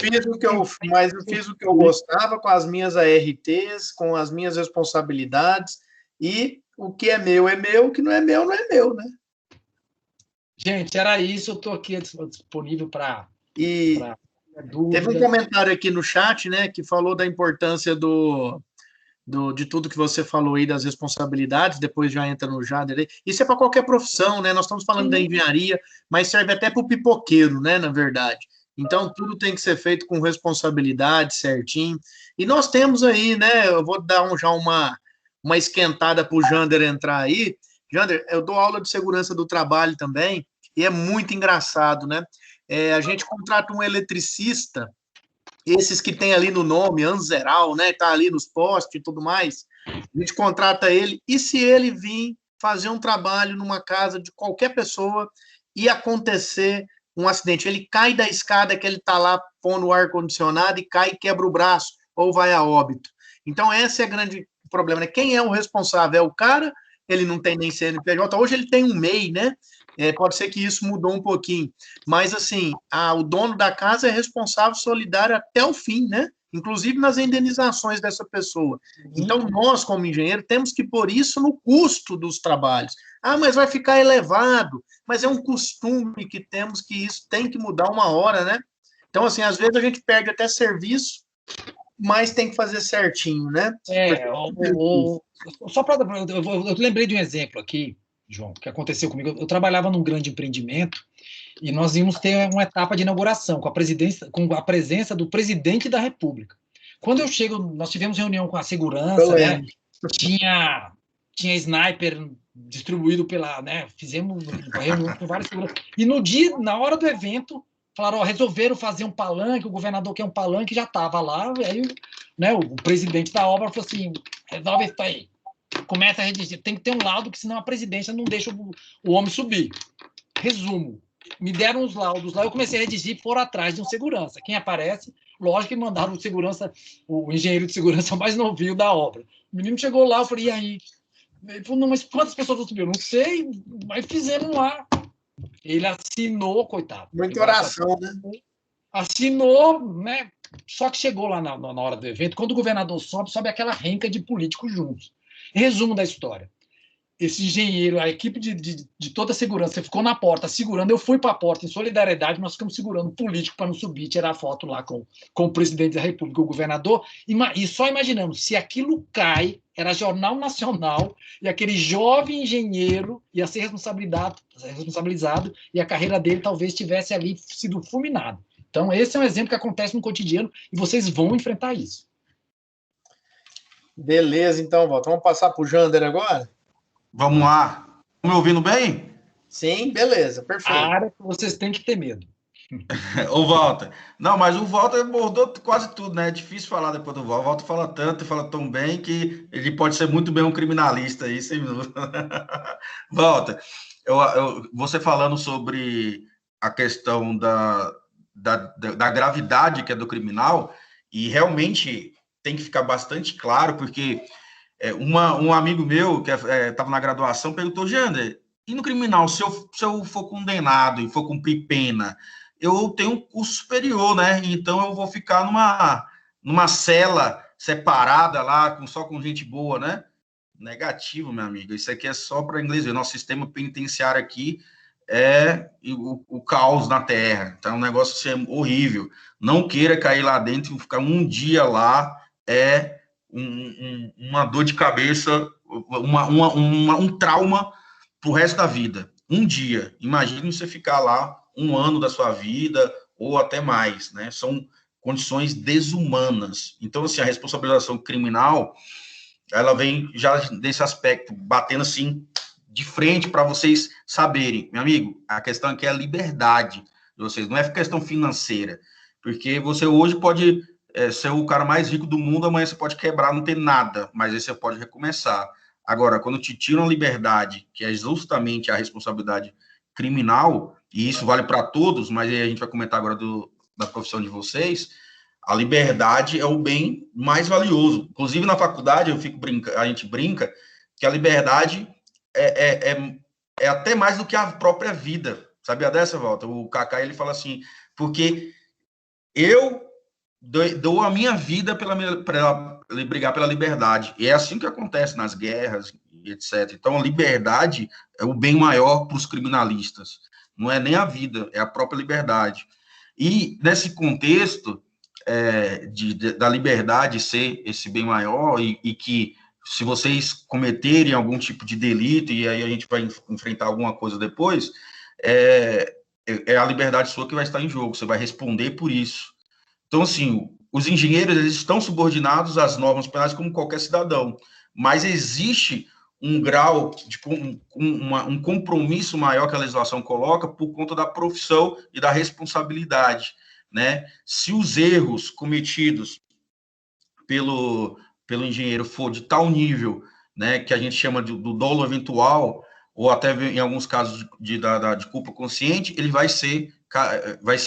[SPEAKER 3] eu fiz o que eu gostava com as minhas ARTs, com as minhas responsabilidades, e o que é meu, o que não é meu, né?
[SPEAKER 1] Gente, era isso, eu estou aqui disponível para...
[SPEAKER 3] Teve um comentário aqui no chat, né, que falou da importância de tudo que você falou aí, das responsabilidades, depois já entra no Jader. Isso é para qualquer profissão, né? Nós estamos falando da engenharia, mas serve até para o pipoqueiro, né? Na verdade. Então, tudo tem que ser feito com responsabilidade, certinho. E nós temos aí, né? Eu vou dar já uma esquentada para o Jander entrar aí. Jander, eu dou aula de segurança do trabalho também, e é muito engraçado, né? A gente contrata um eletricista, esses que tem ali no nome, Anzeral, né, tá ali nos postes e tudo mais, a gente contrata ele, e se ele vir fazer um trabalho numa casa de qualquer pessoa e acontecer um acidente, ele cai da escada que ele tá lá pondo o ar-condicionado e cai e quebra o braço, ou vai a óbito. Então, esse é o grande problema, né? Quem é o responsável? É o cara, ele não tem nem CNPJ, hoje ele tem um MEI, né? Pode ser que isso mudou um pouquinho, mas assim, o dono da casa é responsável solidário até o fim, né? Inclusive nas indenizações dessa pessoa. Então, nós, como engenheiro, temos que pôr isso no custo dos trabalhos. Mas vai ficar elevado, mas é um costume que temos, que isso tem que mudar uma hora, né? Então, assim, às vezes a gente perde até serviço, mas tem que fazer certinho, né?
[SPEAKER 1] Só para... Eu lembrei de um exemplo aqui, João, que aconteceu comigo. Eu trabalhava num grande empreendimento e nós íamos ter uma etapa de inauguração com a presença do presidente da República. Quando eu chego, nós tivemos reunião com a segurança, né? Tinha sniper distribuído pela, né? Fizemos reunião com várias seguranças. E na hora do evento, falaram, resolveram fazer um palanque, o governador quer um palanque, já estava lá, aí, né, o presidente da obra falou assim, resolve isso aí. Começa a redigir, tem que ter um laudo, que senão a presidência não deixa o homem subir. Resumo, me deram os laudos lá, eu comecei a redigir por atrás de um segurança. Quem aparece, lógico que mandaram o engenheiro de segurança mais novinho da obra. O menino chegou lá, eu falei, e aí? Ele falou, não, mas quantas pessoas vão subir? Eu não sei, mas fizemos lá. Ele assinou, coitado.
[SPEAKER 3] Muita oração, né?
[SPEAKER 1] Assinou, né? Só que chegou lá na hora do evento, quando o governador sobe aquela renca de políticos juntos. Resumo da história. esse engenheiro, a equipe de toda a segurança, você ficou na porta segurando, eu fui para a porta em solidariedade, nós ficamos segurando o político para não subir, tirar a foto lá com o presidente da República, o governador, e só imaginando, se aquilo cai, era Jornal Nacional, e aquele jovem engenheiro ia ser responsabilizado, e a carreira dele talvez tivesse ali sido fulminada. Então, esse é um exemplo que acontece no cotidiano, e vocês vão enfrentar isso.
[SPEAKER 3] Beleza, então, Walter. Vamos passar para o Jander agora?
[SPEAKER 2] Vamos lá. Estão me ouvindo bem?
[SPEAKER 3] Sim, beleza, perfeito.
[SPEAKER 1] A área que vocês têm que ter medo.
[SPEAKER 2] O Walter. Não, mas o Walter abordou quase tudo, né? É difícil falar depois do Walter. O Walter fala tanto e fala tão bem que ele pode ser muito bem um criminalista aí, sem dúvida. Walter, você falando sobre a questão da gravidade que é do criminal, e realmente tem que ficar bastante claro, porque um amigo meu que estava na graduação perguntou, Jander, e no criminal, se eu for condenado e for cumprir pena, eu tenho um curso superior, né? Então eu vou ficar numa cela separada lá, só com gente boa, né? Negativo, meu amigo. Isso aqui é só para inglês ver. Nosso sistema penitenciário aqui é o caos na Terra. Então é um negócio assim, horrível. Não queira cair lá dentro e ficar um dia lá uma dor de cabeça, um trauma para o resto da vida. Um dia. Imagine você ficar lá um ano da sua vida ou até mais, né? São condições desumanas. Então, assim, a responsabilização criminal, ela vem já nesse aspecto, batendo assim de frente para vocês saberem. Meu amigo, a questão aqui é a liberdade de vocês, não é questão financeira, porque você hoje pode ser o cara mais rico do mundo, amanhã você pode quebrar, não ter nada, mas aí você pode recomeçar. Agora, quando te tiram a liberdade, que é justamente a responsabilidade criminal, e isso vale para todos, mas aí a gente vai comentar agora da profissão de vocês, a liberdade é o bem mais valioso. Inclusive, na faculdade, a gente brinca que a liberdade é até mais do que a própria vida. Sabia dessa, Walter? O Kaká, ele fala assim, porque eu dou a minha vida para brigar pela liberdade. E é assim que acontece nas guerras, etc. Então, a liberdade é o bem maior para os criminalistas. Não é nem a vida, é a própria liberdade. E, nesse contexto da liberdade ser esse bem maior e que, se vocês cometerem algum tipo de delito, e aí a gente vai enfrentar alguma coisa depois, é a liberdade sua que vai estar em jogo, você vai responder por isso. Então, assim, os engenheiros, eles estão subordinados às normas penais como qualquer cidadão, mas existe um grau, um compromisso maior que a legislação coloca por conta da profissão e da responsabilidade, né? Se os erros cometidos pelo engenheiro for de tal nível, né, que a gente chama do dolo eventual, ou até em alguns casos de culpa consciente, ele vai ser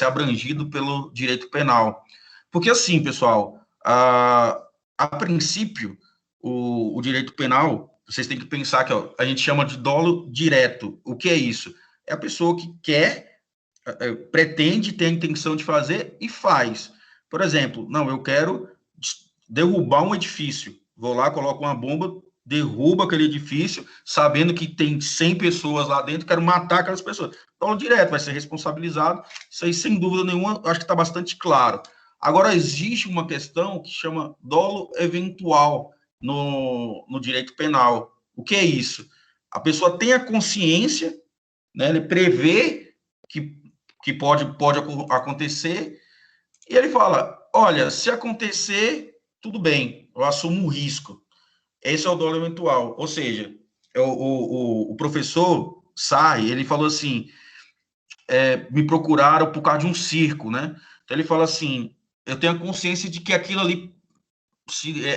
[SPEAKER 2] abrangido pelo direito penal. Porque assim, pessoal, a princípio, o direito penal, vocês têm que pensar que a gente chama de dolo direto. O que é isso? É a pessoa que pretende, tem a intenção de fazer e faz. Por exemplo, não, eu quero derrubar um edifício. Vou lá, coloco uma bomba, derruba aquele edifício, sabendo que tem 100 pessoas lá dentro, quero matar aquelas pessoas. Então, direto, vai ser responsabilizado. Isso aí, sem dúvida nenhuma, acho que está bastante claro. Agora, existe uma questão que chama dolo eventual no direito penal. O que é isso? A pessoa tem a consciência, né, ele prevê que pode acontecer, e ele fala, olha, se acontecer, tudo bem, eu assumo o risco. Esse é o dolo eventual. Ou seja, o professor Sarri, ele falou assim, me procuraram por causa de um circo, né? Então ele fala assim, eu tenho a consciência de que aquilo ali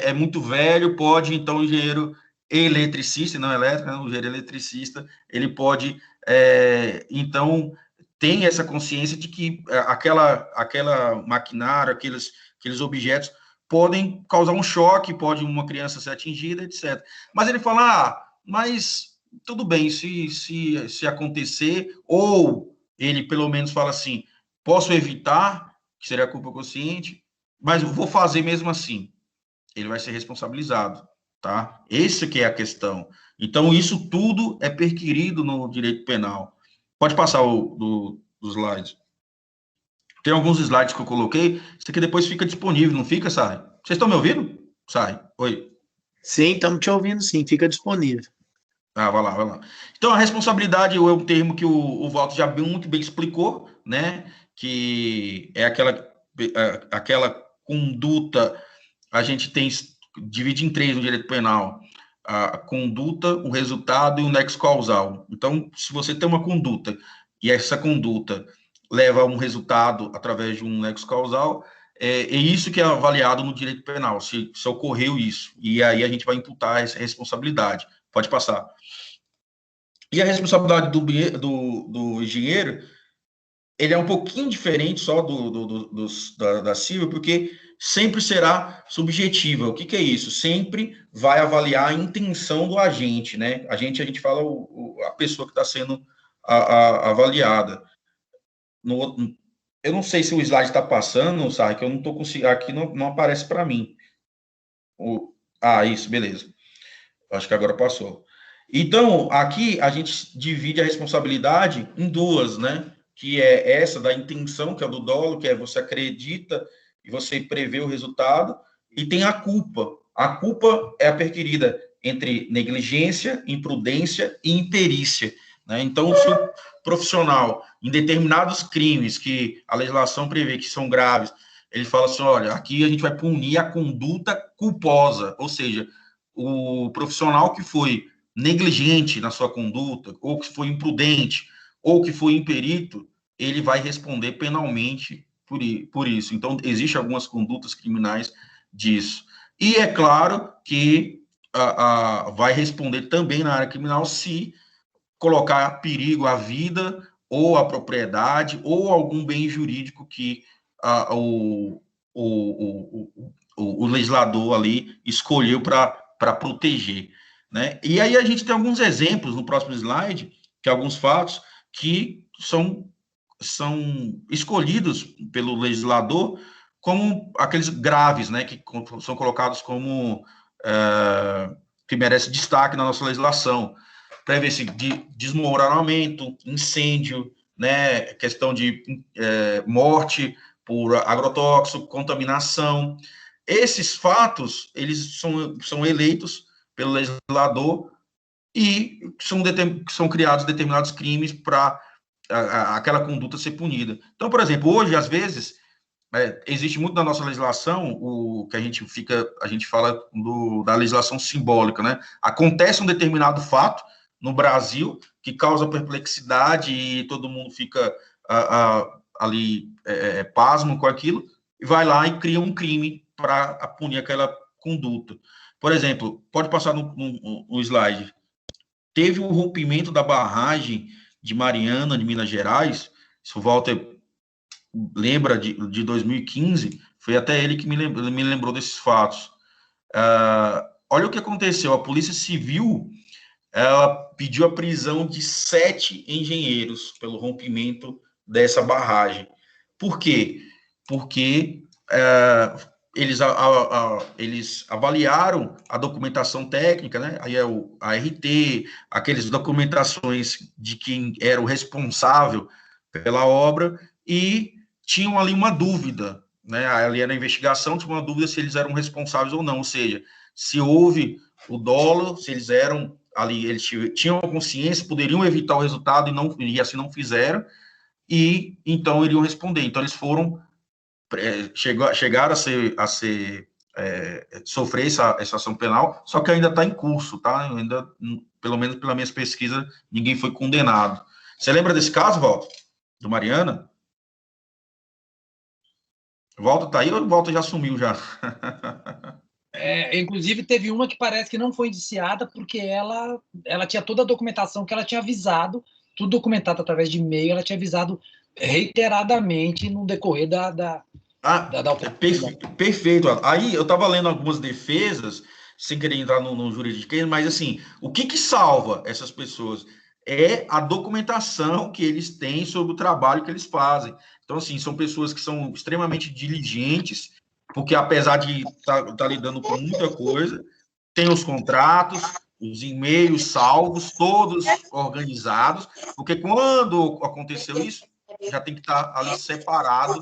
[SPEAKER 2] é muito velho, pode, então, o engenheiro eletricista, não elétrico, né? O engenheiro eletricista, ele pode, então, tem essa consciência de que aquela maquinária, aqueles objetos podem causar um choque, pode uma criança ser atingida, etc. Mas ele fala, mas tudo bem, se acontecer, ou ele pelo menos fala assim, posso evitar, que seria a culpa consciente, mas vou fazer mesmo assim. Ele vai ser responsabilizado, tá? Esse que é a questão. Então, isso tudo é perquirido no direito penal. Pode passar os slides. Tem alguns slides que eu coloquei, isso aqui depois fica disponível, não fica, Sai? Vocês estão me ouvindo? Sai, oi.
[SPEAKER 3] Sim, estamos te ouvindo, sim, fica disponível.
[SPEAKER 2] Ah, vai lá, vai lá. Então, a responsabilidade é um termo que o Walter já muito bem explicou, né? Que é aquela conduta, a gente divide em três no direito penal: a conduta, o resultado e o nexo causal. Então, se você tem uma conduta e essa conduta leva a um resultado através de um nexo causal, é isso que é avaliado no direito penal, se ocorreu isso. E aí a gente vai imputar essa responsabilidade. Pode passar. E a responsabilidade do engenheiro, ele é um pouquinho diferente só da civil, porque sempre será subjetiva. O que é isso? Sempre vai avaliar a intenção do agente, né? A gente fala a pessoa que está sendo avaliada. Eu não sei se o slide está passando, sabe? Que eu não estou conseguindo. Aqui não aparece para mim. Isso, beleza. Acho que agora passou. Então, aqui a gente divide a responsabilidade em duas, né? Que é essa da intenção, que é do dolo, que é você acredita e você prevê o resultado, e tem a culpa. A culpa é a perquirida entre negligência, imprudência e imperícia, né? Então, se o profissional, em determinados crimes que a legislação prevê que são graves, ele fala assim, olha, aqui a gente vai punir a conduta culposa, ou seja, o profissional que foi negligente na sua conduta, ou que foi imprudente, ou que foi imperito, ele vai responder penalmente por isso. Então, existem algumas condutas criminais disso. E é claro que vai responder também na área criminal se colocar perigo à vida, ou à propriedade, ou algum bem jurídico que o legislador ali escolheu para proteger, né? E aí a gente tem alguns exemplos no próximo slide, que alguns fatos que são escolhidos pelo legislador como aqueles graves, né, que são colocados como que merece destaque na nossa legislação. Prevê-se de desmoronamento, incêndio, né, questão de morte por agrotóxico, contaminação. Esses fatos, eles são eleitos pelo legislador e são criados determinados crimes para aquela conduta ser punida. Então, por exemplo, hoje, às vezes, existe muito na nossa legislação o que a gente fala da legislação simbólica, né? Acontece um determinado fato no Brasil que causa perplexidade e todo mundo fica ali pasmo com aquilo e vai lá e cria um crime para punir aquela conduta. Por exemplo, pode passar no slide. Teve o rompimento da barragem de Mariana, de Minas Gerais. Se o Walter lembra de 2015, foi até ele que me lembrou desses fatos. Olha o que aconteceu. A Polícia Civil ela pediu a prisão de 7 engenheiros pelo rompimento dessa barragem. Por quê? Porque eles avaliaram a documentação técnica, né? Aí é a RT, aquelas documentações de quem era o responsável pela obra, e tinham ali uma dúvida, né? Ali era a investigação, tinha uma dúvida se eles eram responsáveis ou não, ou seja, se houve o dolo, se eles eram ali, eles tinham consciência, poderiam evitar o resultado e assim não fizeram, e então iriam responder. Então eles foram chegaram a sofrer essa ação penal, só que ainda está em curso, tá? Ainda, pelo menos pelas minhas pesquisas, ninguém foi condenado. Você lembra desse caso, Walter? Do Mariana? Walter tá aí ou o Walter já sumiu já?
[SPEAKER 1] Inclusive, teve uma que parece que não foi indiciada porque ela tinha toda a documentação que ela tinha avisado, tudo documentado através de e-mail, ela tinha avisado reiteradamente no decorrer da
[SPEAKER 2] perfeito. Aí eu estava lendo algumas defesas, sem querer entrar no jurídico, mas assim, o que salva essas pessoas? É a documentação que eles têm sobre o trabalho que eles fazem. Então, assim, são pessoas que são extremamente diligentes, porque apesar de estar lidando com muita coisa, tem os contratos, os e-mails salvos, todos organizados, porque quando aconteceu isso, já tem que estar ali separado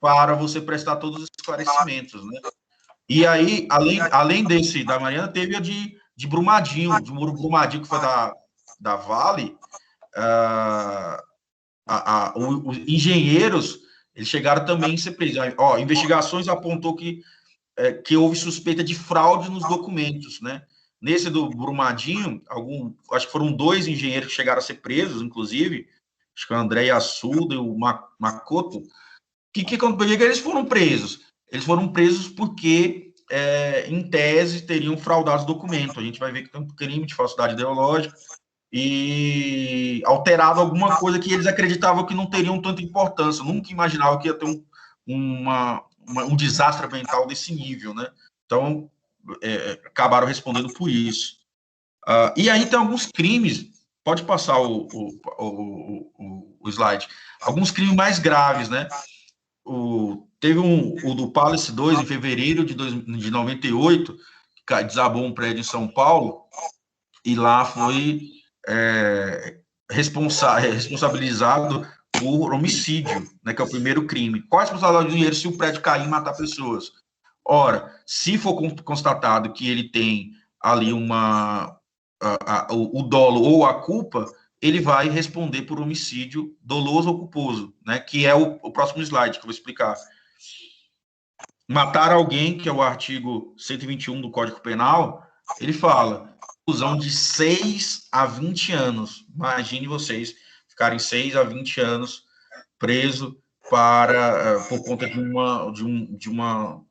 [SPEAKER 2] para você prestar todos os esclarecimentos, né? E aí, além desse da Mariana, teve a de Brumadinho, de Muro Brumadinho, que foi da Vale. Os engenheiros, eles chegaram também a ser presos. Ó, investigações apontou que houve suspeita de fraude nos documentos, né? Nesse do Brumadinho, acho que foram 2 engenheiros que chegaram a ser presos, inclusive, acho que o André Assuda e o Makoto. Que eles foram presos? Eles foram presos porque, em tese, teriam fraudado os documentos. A gente vai ver que tem um crime de falsidade ideológica e alterado alguma coisa que eles acreditavam que não teriam tanta importância. Nunca imaginavam que ia ter um desastre ambiental desse nível, né? Então, acabaram respondendo por isso. E aí tem alguns crimes, pode passar o slide, alguns crimes mais graves, né? Teve o do Palace 2, em fevereiro de 98, que desabou um prédio em São Paulo, e lá foi responsabilizado por homicídio, né, que é o primeiro crime. Qual a responsabilidade do dinheiro se o prédio cair e matar pessoas? Ora, se for constatado que ele tem ali o dolo ou a culpa, ele vai responder por homicídio doloso ou culposo, né, que é o próximo slide que eu vou explicar. Matar alguém, que é o artigo 121 do Código Penal, ele fala reclusão de 6 a 20 anos. Imagine vocês ficarem 6 a 20 anos preso por conta de uma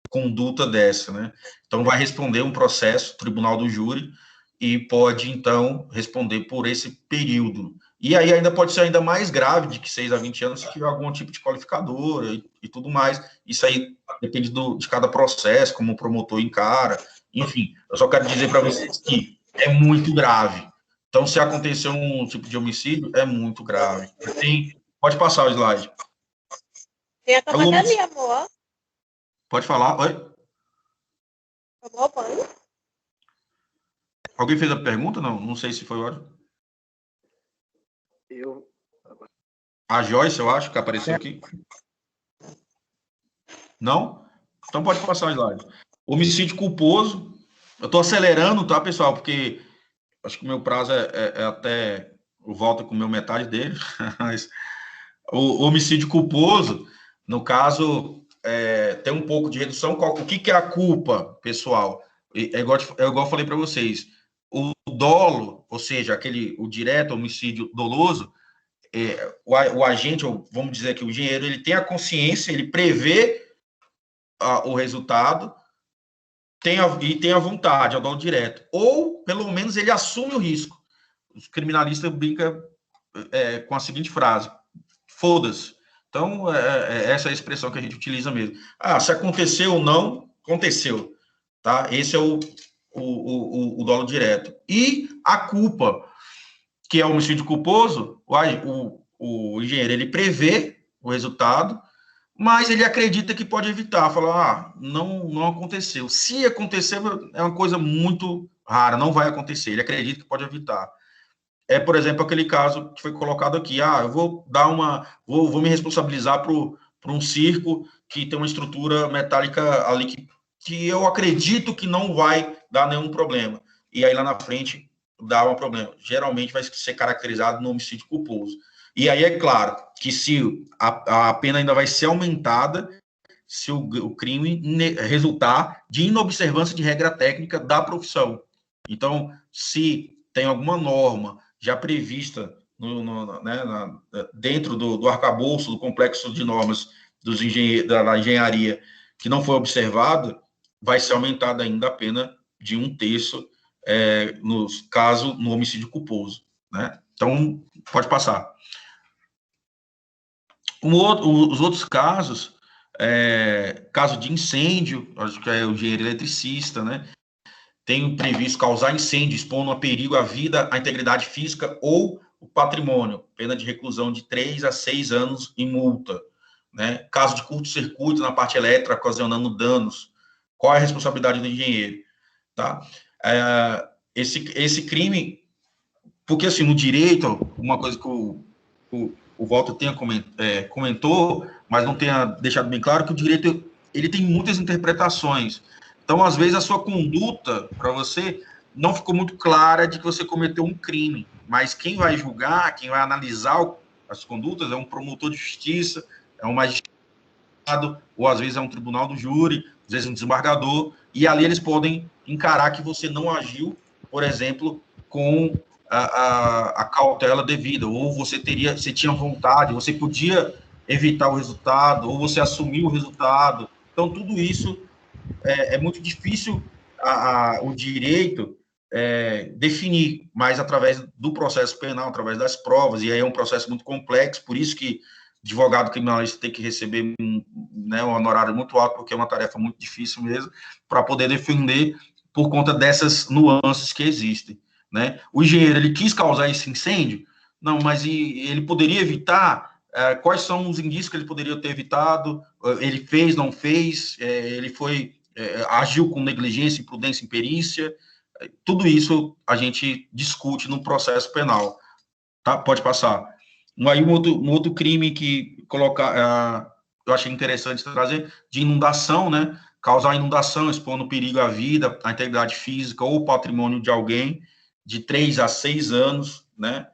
[SPEAKER 2] conduta dessa, né? Então, vai responder um processo, tribunal do júri, e pode, então, responder por esse período. E aí ainda pode ser ainda mais grave de que 6 a 20 anos se tiver algum tipo de qualificador e tudo mais. Isso aí depende de cada processo, como o promotor encara. Enfim, eu só quero dizer para vocês que é muito grave. Então, se acontecer um tipo de homicídio, é muito grave. Pode passar o slide.
[SPEAKER 4] Tem a cama ali, amor.
[SPEAKER 2] Pode falar, oi?
[SPEAKER 4] Tomou banho?
[SPEAKER 2] Alguém fez a pergunta? Não sei se foi o áudio. A Joyce, eu acho, que apareceu aqui. Não? Então pode passar o slide. Homicídio culposo. Eu estou acelerando, tá, pessoal? Porque acho que o meu prazo é até... Eu volto com metade dele. Mas o homicídio culposo, no caso, tem um pouco de redução. O que é a culpa, pessoal? É igual eu falei para vocês. O dolo, ou seja, o direto homicídio doloso, o agente, ou vamos dizer que o engenheiro, ele tem a consciência, ele prevê o resultado e tem a vontade, é o dolo direto. Ou, pelo menos, ele assume o risco. Os criminalistas brincam com a seguinte frase: foda-se. Então, essa é a expressão que a gente utiliza mesmo. Se aconteceu ou não, aconteceu. Tá? Esse é o dolo direto. E a culpa, que é o homicídio culposo, o engenheiro, ele prevê o resultado, mas ele acredita que pode evitar, fala, não aconteceu. Se acontecer, é uma coisa muito rara, não vai acontecer, ele acredita que pode evitar. Por exemplo, aquele caso que foi colocado aqui, eu vou me responsabilizar por um circo que tem uma estrutura metálica ali que eu acredito que não vai dar nenhum problema. E aí, lá na frente, dá um problema. Geralmente vai ser caracterizado no homicídio culposo. E aí é claro que se a pena ainda vai ser aumentada se o crime resultar de inobservância de regra técnica da profissão. Então, se tem alguma norma já prevista dentro do arcabouço, do complexo de normas da engenharia, que não foi observado, vai ser aumentada ainda a pena de 1/3 no homicídio culposo, né? Então, pode passar. Os outros casos, caso de incêndio, acho que é o engenheiro eletricista, né? Tem previsto causar incêndio, expondo a perigo à vida, à integridade física ou o patrimônio, pena de reclusão de 3 a 6 anos e multa, né? Caso de curto-circuito na parte elétrica, ocasionando danos, qual é a responsabilidade do engenheiro, tá? esse crime, porque assim, no direito, uma coisa que o Walter comentou, mas não tenha deixado bem claro, que o direito ele tem muitas interpretações. Então, às vezes, a sua conduta, para você, não ficou muito clara de que você cometeu um crime, mas quem vai julgar, quem vai analisar as condutas é um promotor de justiça, é um magistrado, ou às vezes é um tribunal do júri, às vezes um desembargador, e ali eles podem encarar que você não agiu, por exemplo, com a cautela devida, ou você tinha vontade, você podia evitar o resultado, ou você assumiu o resultado. Então, tudo isso é muito difícil o direito definir, mas através do processo penal, através das provas, e aí é um processo muito complexo, por isso que advogado criminalista tem que receber um honorário muito alto, porque é uma tarefa muito difícil mesmo, para poder defender por conta dessas nuances que existem. Né? O engenheiro, ele quis causar esse incêndio? Não, mas ele poderia evitar? Quais são os indícios que ele poderia ter evitado? Ele fez, não fez? Ele agiu com negligência, imprudência, imperícia? Tudo isso a gente discute no processo penal. Tá? Pode passar. Aí um outro crime que eu achei interessante trazer, de inundação, né? Causar inundação, expondo perigo à vida, à integridade física ou patrimônio de alguém, de 3 a 6 anos, né?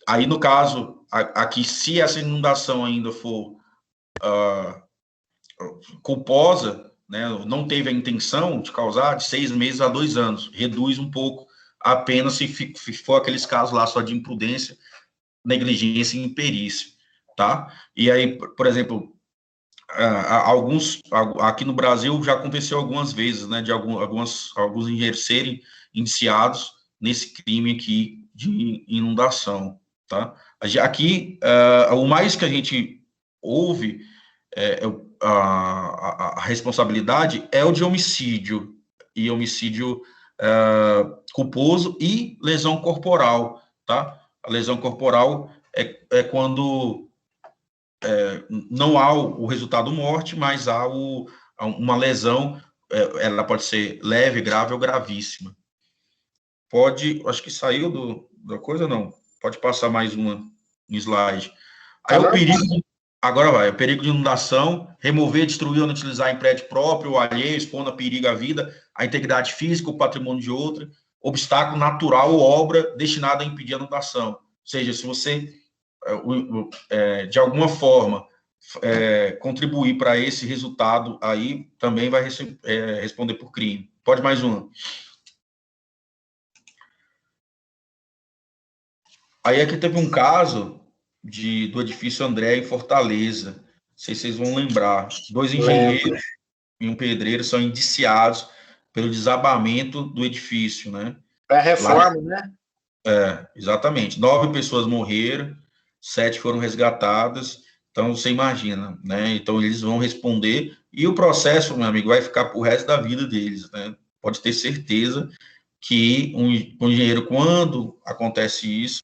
[SPEAKER 2] Aí, no caso, aqui, se essa inundação ainda for culposa, né, não teve a intenção de causar, de 6 meses a 2 anos, reduz um pouco a pena se for aqueles casos lá só de imprudência, negligência e imperícia, tá? E aí, por exemplo, aqui no Brasil já aconteceu algumas vezes, né, de alguns engenheiros serem indiciados nesse crime aqui de inundação, tá? Aqui, o mais que a gente ouve, a responsabilidade é o de homicídio, e homicídio culposo e lesão corporal, tá? A lesão corporal é quando não há o resultado morte, mas há uma lesão, ela pode ser leve, grave ou gravíssima. Acho que saiu da coisa, não. Pode passar mais um slide. Aí agora vai, o perigo de inundação, remover, destruir ou utilizar em prédio próprio ou alheio, expondo a perigo à vida, a integridade física, o patrimônio de outra, obstáculo natural ou obra destinada a impedir a inundação. Ou seja, se você, de alguma forma, contribuir para esse resultado, aí também vai responder por crime. Pode mais uma. Aí aqui teve um caso do edifício André, em Fortaleza. Não sei se vocês vão lembrar. 2 engenheiros e um pedreiro são indiciados pelo desabamento do edifício, né?
[SPEAKER 3] É a reforma, né?
[SPEAKER 2] Exatamente. 9 pessoas morreram, 7 foram resgatadas. Então, você imagina, né? Então, eles vão responder. E o processo, meu amigo, vai ficar pro resto da vida deles, né? Pode ter certeza que um engenheiro, quando acontece isso,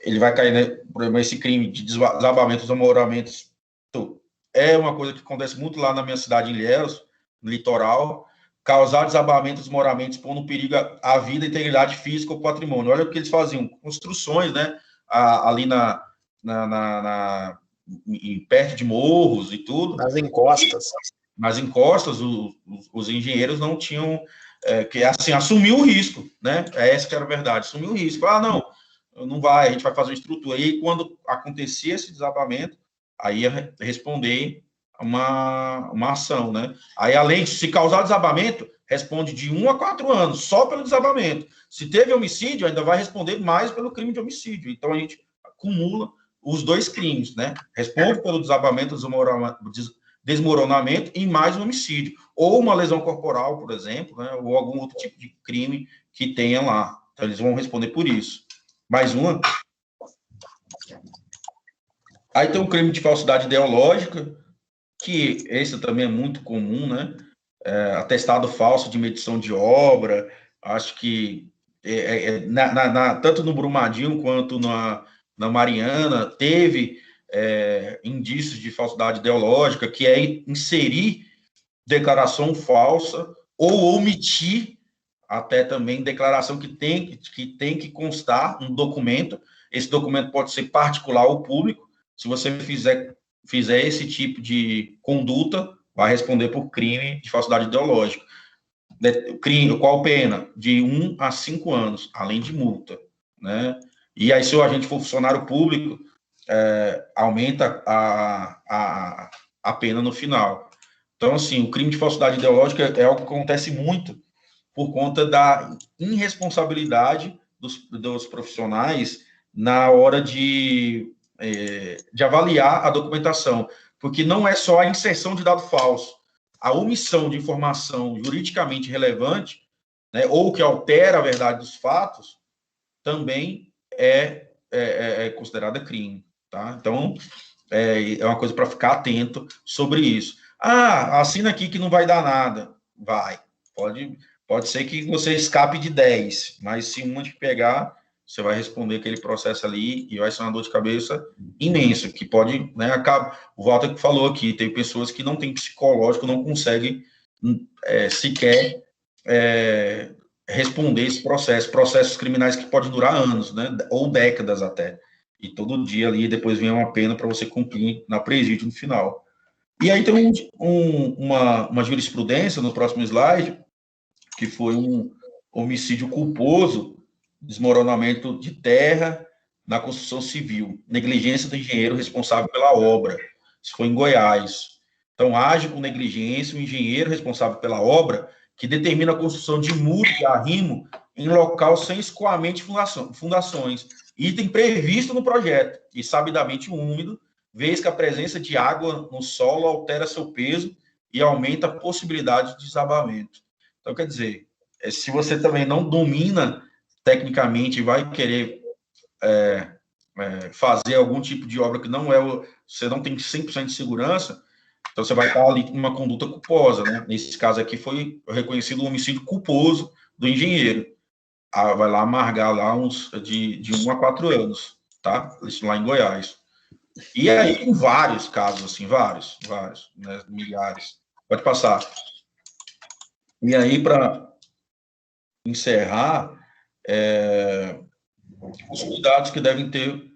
[SPEAKER 2] ele vai cair, né, por exemplo, esse crime de desabamentos, desmoramentos, é uma coisa que acontece muito lá na minha cidade, em Ilhéus, no litoral, causar desabamentos, desmoramentos, pondo em perigo a vida, a integridade física ou patrimônio. Olha o que eles faziam, construções, né, ali perto de morros e tudo.
[SPEAKER 3] Nas encostas.
[SPEAKER 2] Nas encostas, os engenheiros não tinham, que assim, assumiu o risco, né, essa que era a verdade, assumiu o risco. Não vai, a gente vai fazer uma estrutura. E aí, quando acontecia esse desabamento, aí ia responder uma ação, né? Aí, além de se causar desabamento, responde de 1 a 4 anos, só pelo desabamento. Se teve homicídio, ainda vai responder mais pelo crime de homicídio. Então, a gente acumula os 2 crimes, né? Responde pelo desabamento, desmoronamento e mais um homicídio. Ou uma lesão corporal, por exemplo, né? Ou algum outro tipo de crime que tenha lá. Então, eles vão responder por isso. Mais uma. Aí tem um crime de falsidade ideológica, que esse também é muito comum, né? Atestado falso de medição de obra. Acho que tanto no Brumadinho quanto na Mariana teve indícios de falsidade ideológica, que é inserir declaração falsa ou omitir até também declaração que tem que constar um documento. Esse documento pode ser particular ou público. Se você fizer esse tipo de conduta, vai responder por crime de falsidade ideológica. Crime, qual pena? De 1 a 5 anos, além de multa, né? E aí, se o agente for funcionário público, aumenta a pena no final. Então, assim, o crime de falsidade ideológica é algo que acontece muito por conta da irresponsabilidade dos profissionais na hora de avaliar a documentação, porque não é só a inserção de dado falso, a omissão de informação juridicamente relevante, né, ou que altera a verdade dos fatos, também é considerada crime, tá? Então, é uma coisa para ficar atento sobre isso. Assina aqui que não vai dar nada. Vai. Pode ser que você escape de 10, mas se um te pegar, você vai responder aquele processo ali e vai ser uma dor de cabeça imensa, que pode, né, o Walter que falou aqui, tem pessoas que não têm psicológico, não conseguem sequer responder esse processos criminais que podem durar anos, né, ou décadas até, e todo dia ali, depois vem uma pena para você cumprir na presídio no final. E aí tem uma jurisprudência no próximo slide, que foi um homicídio culposo, desmoronamento de terra na construção civil, negligência do engenheiro responsável pela obra. Isso foi em Goiás. Então, age com negligência o engenheiro responsável pela obra, que determina a construção de muro de arrimo em local sem escoamento de fundações, item previsto no projeto, e sabidamente úmido, vez que a presença de água no solo altera seu peso e aumenta a possibilidade de desabamento. Então, quer dizer, se você também não domina tecnicamente e vai querer fazer algum tipo de obra que não você não tem 100% de segurança, então você vai estar ali em uma conduta culposa, né? Nesse caso aqui foi reconhecido um homicídio culposo do engenheiro. Vai lá amargar lá de 1 a 4 anos, tá? Isso lá em Goiás. E aí, em vários casos, assim, vários, né? Milhares. Pode passar. E aí, para encerrar, os cuidados que devem ter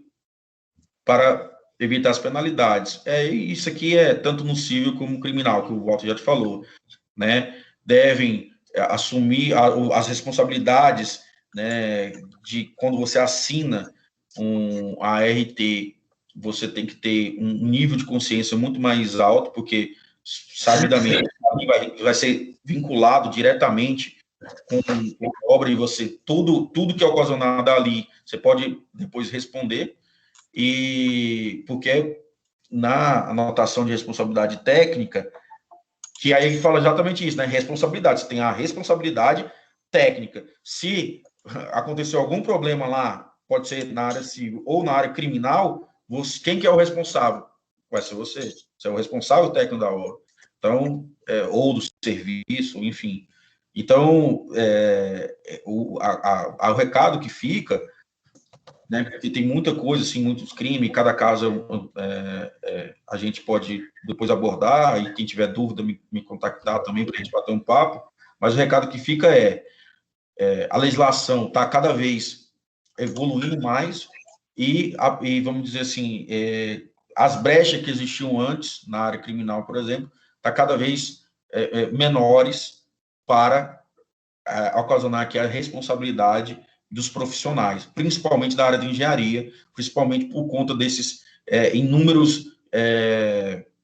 [SPEAKER 2] para evitar as penalidades. Isso aqui é tanto no civil como no criminal, que o Walter já te falou, né? Devem assumir as responsabilidades, né, de quando você assina a ART, você tem que ter um nível de consciência muito mais alto, porque, sabidamente, vai ser vinculado diretamente com a obra, e você, tudo que é ocasionado ali, você pode depois responder, e porque na anotação de responsabilidade técnica, que aí fala exatamente isso, né? Responsabilidade, você tem a responsabilidade técnica. Se aconteceu algum problema lá, pode ser na área civil ou na área criminal, quem que é o responsável? Vai ser você. Você é o responsável técnico da obra. Então, ou do serviço, enfim. Então, o recado que fica, né, porque tem muita coisa, assim, muitos crimes, cada caso a gente pode depois abordar, e quem tiver dúvida me contactar também para a gente bater um papo, mas o recado que fica a legislação está cada vez evoluindo mais, e vamos dizer assim, as brechas que existiam antes na área criminal, por exemplo, está cada vez menores para ocasionar aqui a responsabilidade dos profissionais, principalmente da área de engenharia, principalmente por conta desses inúmeros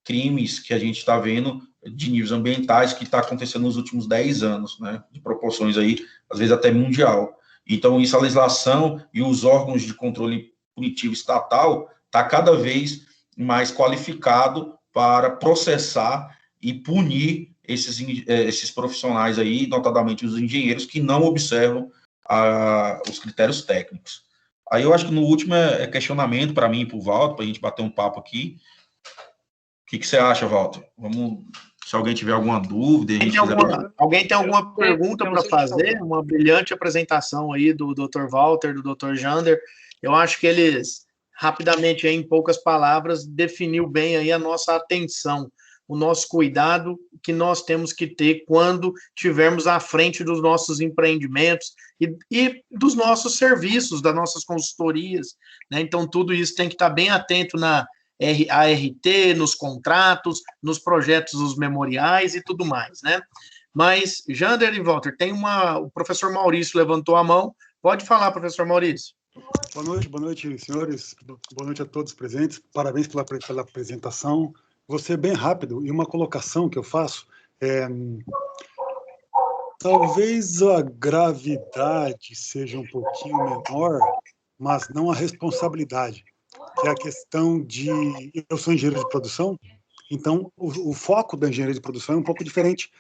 [SPEAKER 2] crimes que a gente está vendo de níveis ambientais que está acontecendo nos últimos 10 anos, né, de proporções aí, às vezes até mundial. Então, isso, a legislação e os órgãos de controle punitivo estatal está cada vez mais qualificado para processar e punir esses profissionais aí, notadamente os engenheiros, que não observam os critérios técnicos. Aí eu acho que no último é questionamento para mim e para o Walter, para a gente bater um papo aqui. O que você acha, Walter? Se alguém tiver alguma dúvida...
[SPEAKER 3] Alguém tem alguma pergunta para fazer? Uma brilhante apresentação aí do Dr. Walter, do Dr. Jander. Eu acho que eles, rapidamente, em poucas palavras, definiu bem aí a nossa atenção o nosso cuidado que nós temos que ter quando estivermos à frente dos nossos empreendimentos e dos nossos serviços, das nossas consultorias, né? Então, tudo isso tem que estar bem atento na ART, nos contratos, nos projetos dos memoriais e tudo mais, né? Mas, Jander e Walter, o professor Maurício levantou a mão. Pode falar, professor Maurício.
[SPEAKER 5] Boa noite, senhores. Boa noite a todos presentes. Parabéns pela apresentação. Vou ser bem rápido. E uma colocação que eu faço talvez a gravidade seja um pouquinho menor, mas não a responsabilidade, que é a questão de... Eu sou engenheiro de produção, então o foco da engenharia de produção é um pouco diferente,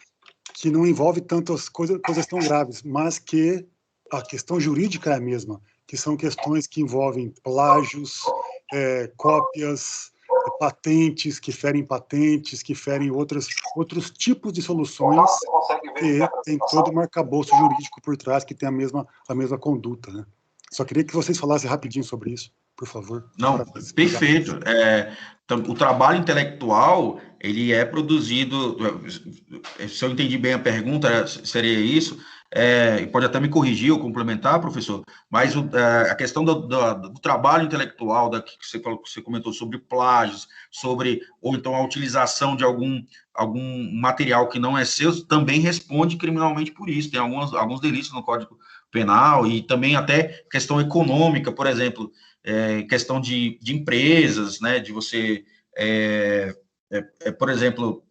[SPEAKER 5] que não envolve tantas coisas tão graves, mas que a questão jurídica é a mesma, que são questões que envolvem plágios, cópias, patentes, que ferem outros tipos de soluções, e tem todo um arcabouço jurídico por trás que tem a mesma conduta, né? Só queria que vocês falassem rapidinho sobre isso, por favor.
[SPEAKER 2] Não, perfeito. O trabalho intelectual, ele é produzido, se eu entendi bem a pergunta, seria isso, pode até me corrigir ou complementar, professor, mas a questão do trabalho intelectual, que você comentou sobre plágios, ou então a utilização de algum material que não é seu, também responde criminalmente por isso. Tem alguns delitos no Código Penal e também até questão econômica, por exemplo, questão de empresas, né, de você, por exemplo,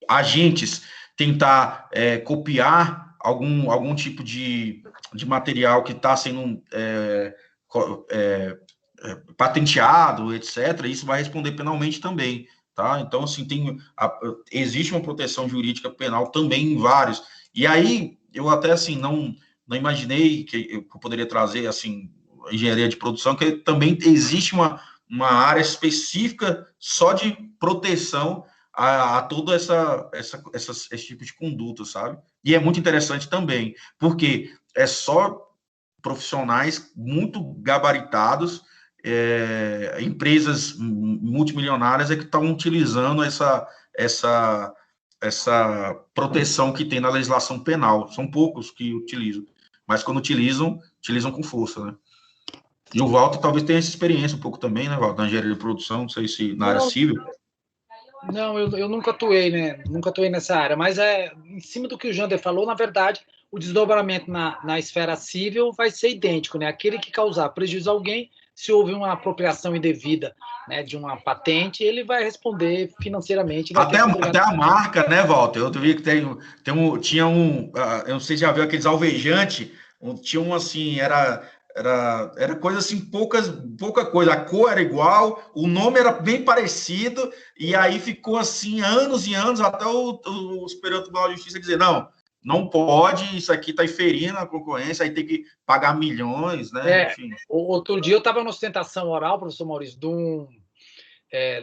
[SPEAKER 2] agentes tentar copiar algum tipo de material que está sendo patenteado, etc., isso vai responder penalmente também, tá? Então, assim, existe uma proteção jurídica penal também em vários. E aí, eu até, assim, não imaginei que eu poderia trazer, assim, engenharia de produção, que também existe uma área específica só de proteção a todo esse tipo de conduta, sabe? E é muito interessante também, porque é só profissionais muito gabaritados, empresas multimilionárias que estão utilizando essa proteção que tem na legislação penal. São poucos que utilizam, mas quando utilizam com força, né? E o Walter talvez tenha essa experiência um pouco também, né, Walter, na engenharia de produção, não sei se na área civil.
[SPEAKER 1] Não, eu nunca atuei, né? Nunca atuei nessa área, mas em cima do que o Jander falou, na verdade, o desdobramento na esfera civil vai ser idêntico, né? Aquele que causar prejuízo a alguém, se houve uma apropriação indevida, né, de uma patente, ele vai responder financeiramente.
[SPEAKER 2] Até a marca, né, Walter? Eu vi que tinha eu não sei se já viu aqueles alvejantes, tinha assim, era coisa assim, pouca coisa, a cor era igual, o nome era bem parecido, e aí ficou assim, anos e anos, até o Superior Tribunal de Justiça dizer, não pode, isso aqui está inferindo a concorrência, aí tem que pagar milhões, né? Enfim.
[SPEAKER 1] Outro dia eu estava na ostentação oral, professor Maurício,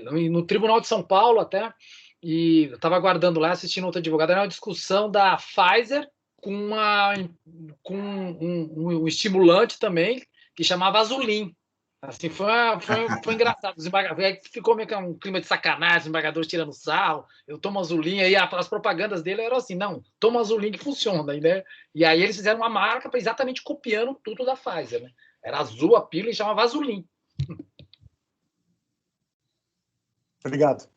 [SPEAKER 1] no Tribunal de São Paulo até, e eu estava aguardando lá, assistindo outro advogado, era uma discussão da Pfizer com um estimulante também, que chamava Azulin. Assim, foi engraçado. Ficou meio que um clima de sacanagem, os embargadores tirando sarro, eu tomo Azulin, aí as propagandas dele eram assim, não, toma Azulin que funciona, né? E aí eles fizeram uma marca exatamente copiando tudo da Pfizer, né? Era azul a pílula e chamava Azulin.
[SPEAKER 5] Obrigado.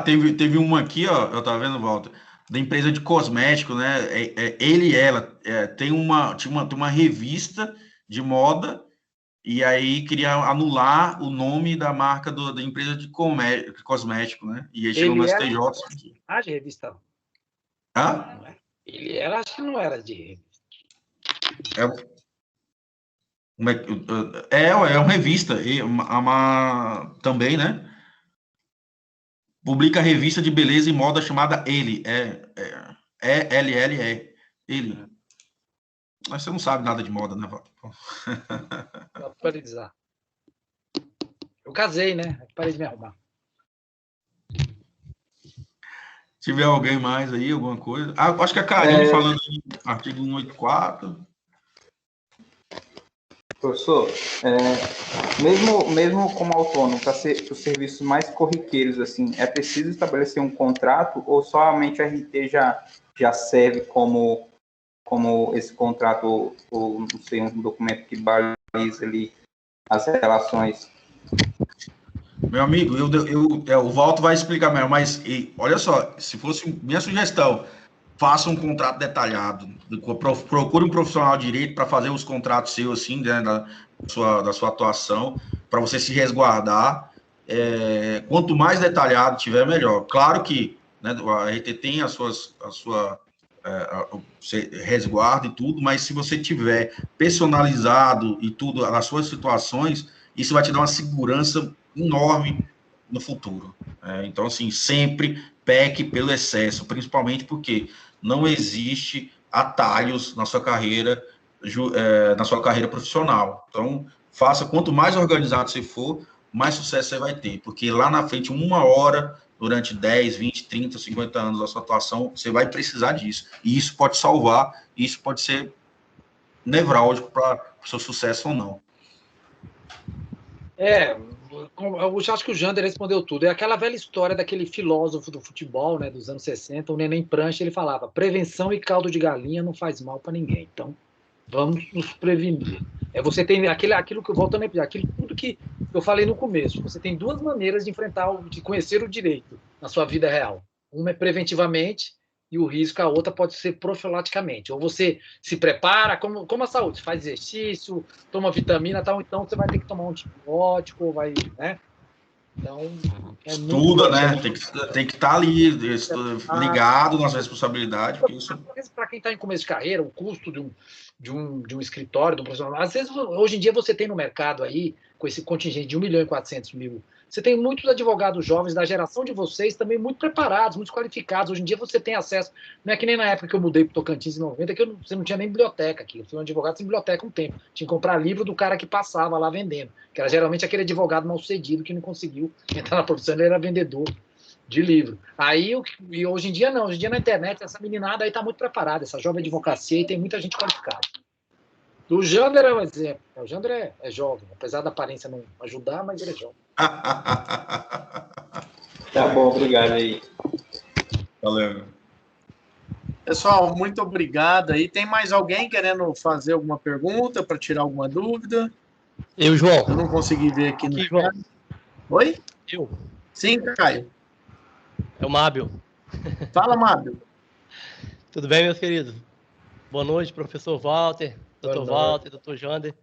[SPEAKER 2] Teve uma aqui, ó, eu tava vendo, Walter, da empresa de cosmético, né? Ele e ela tinha uma revista de moda e aí queria anular o nome da marca da empresa de cosmético, né? E aí chegou no STJ.
[SPEAKER 1] De revista.
[SPEAKER 2] Hã?
[SPEAKER 1] Ele era, acho que não era de revista.
[SPEAKER 2] É uma revista, também, né? Publica a revista de beleza e moda chamada Ele. ELLE. Ele. Mas você não sabe nada de moda, né, Walter?
[SPEAKER 1] Eu casei, né? Parei de me arrumar.
[SPEAKER 2] Se tiver alguém mais aí, alguma coisa. Acho que a Karine falando em artigo 184.
[SPEAKER 6] Professor, mesmo como autônomo, para os serviços mais corriqueiros, assim, é preciso estabelecer um contrato ou somente a RT já serve como esse contrato, ou não sei, um documento que baliza ali as relações?
[SPEAKER 2] Meu amigo, o Walter vai explicar melhor, mas olha só, se fosse minha sugestão, faça um contrato detalhado, procure um profissional de direito para fazer os contratos seus, assim, né, da sua atuação, para você se resguardar. Quanto mais detalhado tiver, melhor. Claro que, né, a RT tem a sua resguardo e tudo, mas se você tiver personalizado e tudo, as suas situações, isso vai te dar uma segurança enorme no futuro. Então, assim, sempre peque pelo excesso, principalmente porque não existe atalhos na sua carreira profissional. Então, quanto mais organizado você for, mais sucesso você vai ter, porque lá na frente, 1 hora, durante 10, 20, 30, 50 anos da sua atuação, você vai precisar disso. E isso pode salvar, isso pode ser nevrálgico para o seu sucesso ou não.
[SPEAKER 1] Eu acho que o Jander respondeu tudo. É aquela velha história daquele filósofo do futebol, né, dos anos 60, o Neném Prancha, ele falava: prevenção e caldo de galinha não faz mal para ninguém. Então, vamos nos prevenir. Você tem aquilo que eu volto a lembrar, aquilo tudo que eu falei no começo. Você tem duas maneiras de de conhecer o direito na sua vida real. Uma é preventivamente e o risco, a outra pode ser profilaticamente. Ou você se prepara, como a saúde, faz exercício, toma vitamina, tal, então você vai ter que tomar um antibiótico, né? Então,
[SPEAKER 2] estuda, né? Tem que estar ali, ligado nas responsabilidades.
[SPEAKER 1] Para quem está em começo de carreira, o custo de um escritório, de um profissional, às vezes, hoje em dia, você tem no mercado aí, com esse contingente de 1.400.000, você tem muitos advogados jovens da geração de vocês também muito preparados, muito qualificados. Hoje em dia você tem acesso, não é que nem na época que eu mudei para o Tocantins em 90, que você não tinha nem biblioteca aqui. Eu fui um advogado sem biblioteca um tempo. Tinha que comprar livro do cara que passava lá vendendo, que era geralmente aquele advogado mal sucedido que não conseguiu entrar na profissão, ele era vendedor de livro. E hoje em dia não, hoje em dia na internet essa meninada aí está muito preparada, essa jovem advocacia, e tem muita gente qualificada. O Jander é um exemplo. O Jander é jovem, apesar da aparência não ajudar, mas ele é jovem.
[SPEAKER 6] Tá bom, obrigado aí.
[SPEAKER 2] Valeu.
[SPEAKER 3] Pessoal, muito obrigado aí. Tem mais alguém querendo fazer alguma pergunta para tirar alguma dúvida?
[SPEAKER 7] João.
[SPEAKER 3] Eu não consegui ver aqui no
[SPEAKER 7] João.
[SPEAKER 3] Oi?
[SPEAKER 7] Eu.
[SPEAKER 3] Sim, Caio.
[SPEAKER 7] É o Mábio.
[SPEAKER 3] Fala, Mábio.
[SPEAKER 7] Tudo bem, meus queridos? Boa noite, professor Walter, doutor Walter, doutor Jander.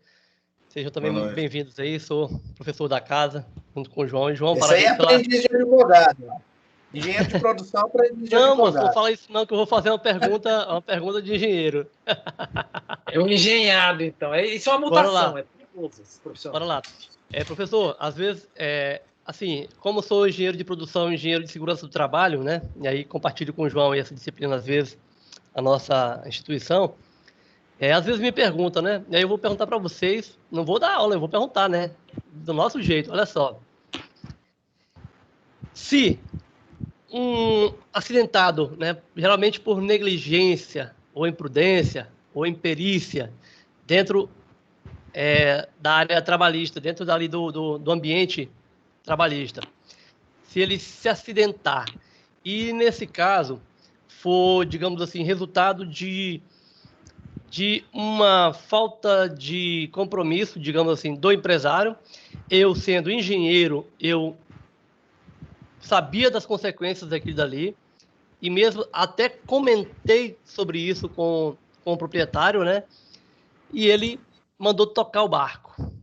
[SPEAKER 7] Sejam também muito bem-vindos aí. Sou professor da casa, junto com o João. E João,
[SPEAKER 3] isso aí é aprendiz de advogado. Engenheiro de produção para aprendiz de advogado.
[SPEAKER 7] Não, moço, não fala isso não, que eu vou fazer uma pergunta de engenheiro.
[SPEAKER 1] É um engenhado, então. Isso é uma mutação, é perigoso esse profissional.
[SPEAKER 7] Bora lá. Professor, às vezes, assim, como sou engenheiro de produção e engenheiro de segurança do trabalho, né? E aí compartilho com o João essa disciplina, às vezes, a nossa instituição. Às vezes me perguntam, né? E aí eu vou perguntar para vocês, não vou dar aula, eu vou perguntar, né? Do nosso jeito, olha só. Se um acidentado, né, geralmente por negligência, ou imprudência, ou imperícia, dentro da área trabalhista, dentro dali do ambiente trabalhista, se ele se acidentar, e nesse caso for, digamos assim, resultado de uma falta de compromisso, digamos assim, do empresário, eu sendo engenheiro, eu sabia das consequências daquilo dali, e mesmo até comentei sobre isso com o proprietário, né? E ele mandou tocar o barco.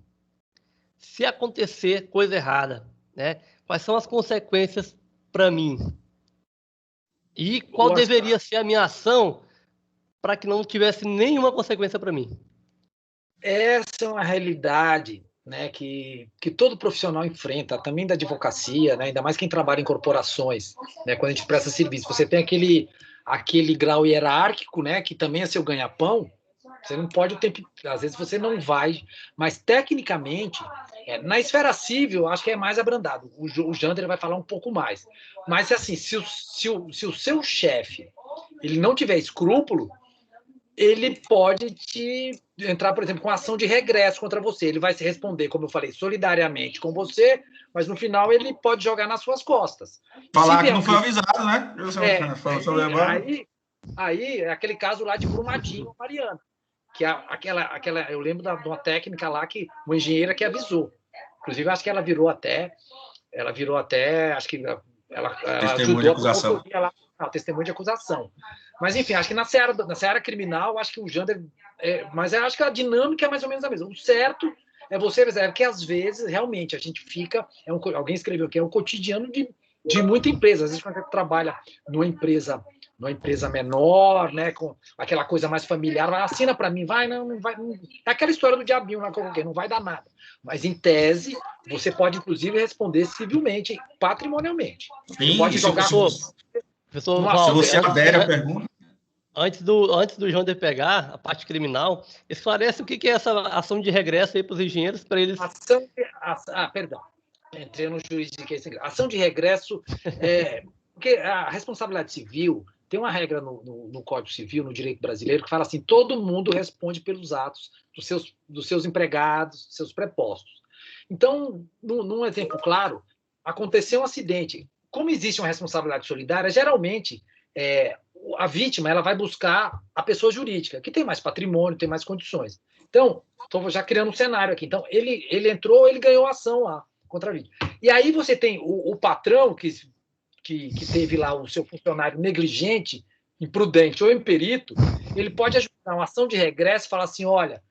[SPEAKER 7] Se acontecer coisa errada, né? Quais são as consequências para mim? E qual deveria ser a minha ação para que não tivesse nenhuma consequência para mim?
[SPEAKER 1] Essa é uma realidade, né, que todo profissional enfrenta, também da advocacia, né, ainda mais quem trabalha em corporações, né, quando a gente presta serviço. Você tem aquele grau hierárquico, né, que também é seu ganha-pão. Você não pode às vezes você não vai, mas tecnicamente, na esfera civil, acho que é mais abrandado. O Jander vai falar um pouco mais. Mas, assim, se o seu chefe ele não tiver escrúpulo, ele pode te entrar, por exemplo, com ação de regresso contra você. Ele vai se responder, como eu falei, solidariamente com você, mas no final ele pode jogar nas suas costas.
[SPEAKER 2] Falar que não foi avisado, né?
[SPEAKER 1] Aí é aquele caso lá de Brumadinho, Mariana, que eu lembro de uma técnica lá que uma engenheira que avisou. Inclusive, acho que ela virou até, acho que ela
[SPEAKER 2] testemunho de acusação.
[SPEAKER 1] Testemunho de acusação. Mas, enfim, acho que na seara criminal, acho que o Jander... mas eu acho que a dinâmica é mais ou menos a mesma. O certo é você avisar, porque às vezes, realmente, a gente fica... alguém escreveu aqui, é um cotidiano de muita empresa. Às vezes, quando você trabalha numa empresa menor, né, com aquela coisa mais familiar, assina para mim, não vai... Não... É aquela história do diabinho, não vai dar nada. Mas, em tese, você pode, inclusive, responder civilmente, patrimonialmente.
[SPEAKER 2] Sim,
[SPEAKER 1] você pode jogar...
[SPEAKER 7] Professor
[SPEAKER 2] se você adere à pergunta...
[SPEAKER 7] Antes do Jander pegar a parte criminal, esclarece o que é essa ação de regresso aí para os engenheiros, para eles...
[SPEAKER 1] Perdão. Entrei no jurídico. Ação de regresso... porque a responsabilidade civil... Tem uma regra no Código Civil, no direito brasileiro, que fala assim, todo mundo responde pelos atos dos seus empregados, dos seus prepostos. Então, num exemplo claro, aconteceu um acidente. Como existe uma responsabilidade solidária, geralmente a vítima ela vai buscar a pessoa jurídica, que tem mais patrimônio, tem mais condições. Então, estou já criando um cenário aqui. Então, ele entrou, ele ganhou ação lá contra a vítima. E aí você tem o patrão que teve lá o seu funcionário negligente, imprudente ou imperito, ele pode ajudar uma ação de regresso e falar assim, olha,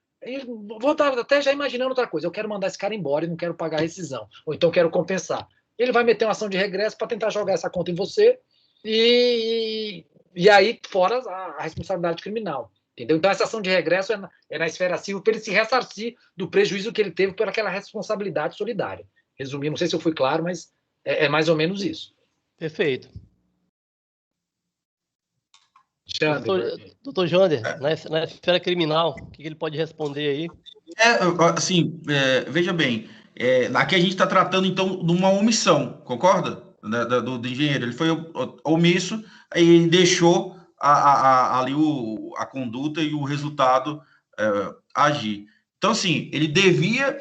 [SPEAKER 1] vou estar até já imaginando outra coisa, eu quero mandar esse cara embora e não quero pagar a rescisão, ou então quero compensar. Ele vai meter uma ação de regresso para tentar jogar essa conta em você e aí fora a responsabilidade criminal. Entendeu? Então, essa ação de regresso é na esfera civil para ele se ressarcir do prejuízo que ele teve por aquela responsabilidade solidária. Resumindo, não sei se eu fui claro, mas é mais ou menos isso.
[SPEAKER 7] Perfeito. Doutor Jander, na esfera criminal, o que ele pode responder aí?
[SPEAKER 2] Veja bem, aqui a gente está tratando, então, de uma omissão, concorda? Do engenheiro. Ele foi omisso, aí ele deixou ali a conduta e o resultado agir. Então, assim, ele devia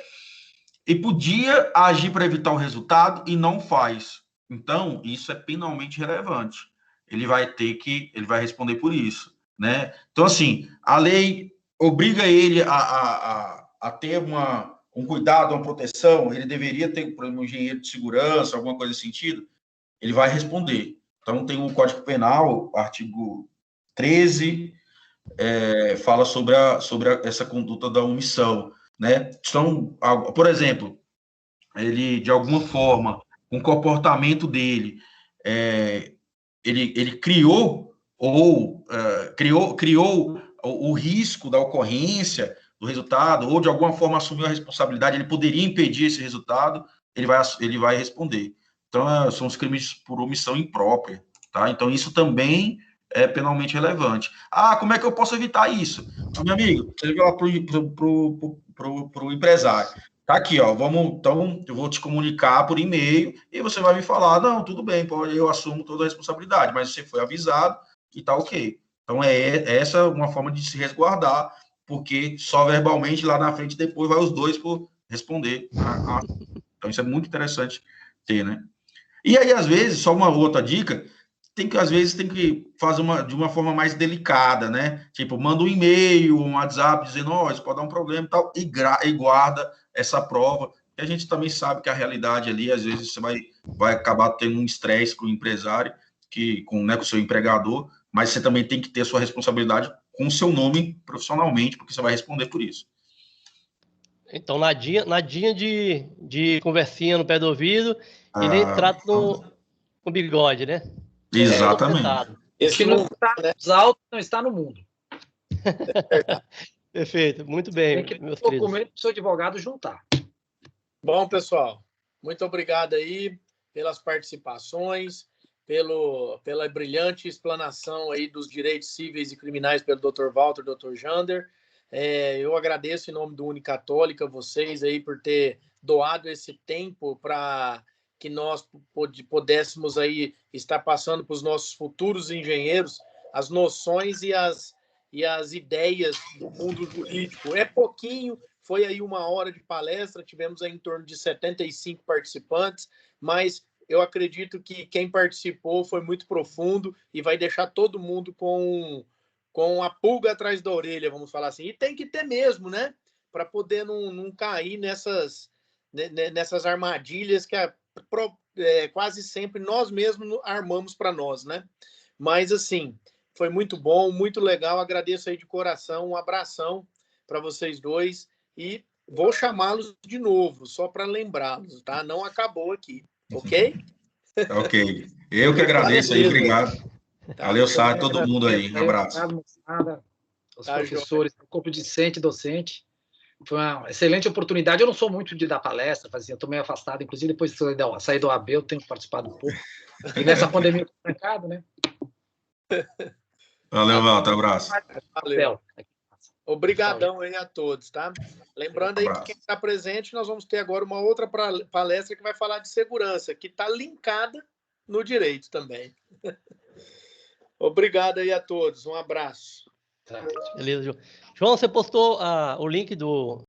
[SPEAKER 2] e podia agir para evitar o resultado e não faz. Então, isso é penalmente relevante. Ele vai responder por isso, né? Então, assim, a lei obriga ele a ter um cuidado, uma proteção. Ele deveria ter, por exemplo, um engenheiro de segurança, alguma coisa nesse sentido. Ele vai responder. Então, tem o Código Penal, artigo 13, fala sobre essa conduta da omissão, né? Então, por exemplo, ele, de alguma forma, com o comportamento dele, ele criou o risco da ocorrência do resultado, ou de alguma forma assumiu a responsabilidade, ele poderia impedir esse resultado, ele vai responder. Então, são os crimes por omissão imprópria, tá? Então, isso também é penalmente relevante. Como é que eu posso evitar isso? Meu amigo, você vai lá para o empresário. Tá aqui, ó, então eu vou te comunicar por e-mail e você vai me falar, não, tudo bem, eu assumo toda a responsabilidade, mas você foi avisado e tá ok. Então, essa uma forma de se resguardar, porque só verbalmente lá na frente depois vai os dois por responder. Então, isso é muito interessante ter, né? E aí, às vezes, só uma outra dica, às vezes tem que fazer de uma forma mais delicada, né? Tipo, manda um e-mail, um WhatsApp dizendo, isso pode dar um problema e tal, e guarda essa prova. E a gente também sabe que a realidade ali, às vezes, você vai acabar tendo um estresse com o empresário, com o seu empregador, mas você também tem que ter a sua responsabilidade com o seu nome profissionalmente, porque você vai responder por isso.
[SPEAKER 7] Então, nadinha de conversinha no pé do ouvido, ele trata com bigode, né?
[SPEAKER 2] Exatamente.
[SPEAKER 1] Esse não está nos autos, não está no mundo.
[SPEAKER 7] Perfeito, muito bem.
[SPEAKER 1] Tem que ter documento para o seu advogado juntar.
[SPEAKER 3] Bom, pessoal, muito obrigado aí pelas participações, pela brilhante explanação aí dos direitos cíveis e criminais pelo Dr. Walter, Dr. Jander. Eu agradeço em nome do Unicatólica vocês aí por ter doado esse tempo para que nós pudéssemos aí estar passando para os nossos futuros engenheiros as noções e as e as ideias do mundo jurídico. É pouquinho, foi aí 1 hora de palestra, tivemos aí em torno de 75 participantes, mas eu acredito que quem participou foi muito profundo e vai deixar todo mundo com a pulga atrás da orelha, vamos falar assim. E tem que ter mesmo, né? Para poder não cair nessas armadilhas que quase sempre nós mesmos armamos para nós, né? Mas, assim, foi muito bom, muito legal. Agradeço aí de coração, um abração para vocês dois e vou chamá-los de novo, só para lembrá-los, tá? Não acabou aqui, ok?
[SPEAKER 2] Ok. Eu que agradeço aí, obrigado.
[SPEAKER 3] Tá.
[SPEAKER 2] Valeu, Sá, todo mundo aí. Um abraço.
[SPEAKER 1] Os professores, o corpo discente, docente. Foi uma excelente oportunidade. Eu não sou muito de dar palestra, eu estou meio afastado, inclusive depois de sair do AB, eu tenho participado um pouco. E nessa pandemia complicada, né?
[SPEAKER 2] Valeu, Walter, abraço.
[SPEAKER 3] Valeu. Obrigadão aí a todos, tá? Lembrando aí que quem está presente, nós vamos ter agora uma outra palestra que vai falar de segurança, que está linkada no direito também. Obrigado aí a todos, um abraço.
[SPEAKER 7] Beleza, João. João, você postou o link do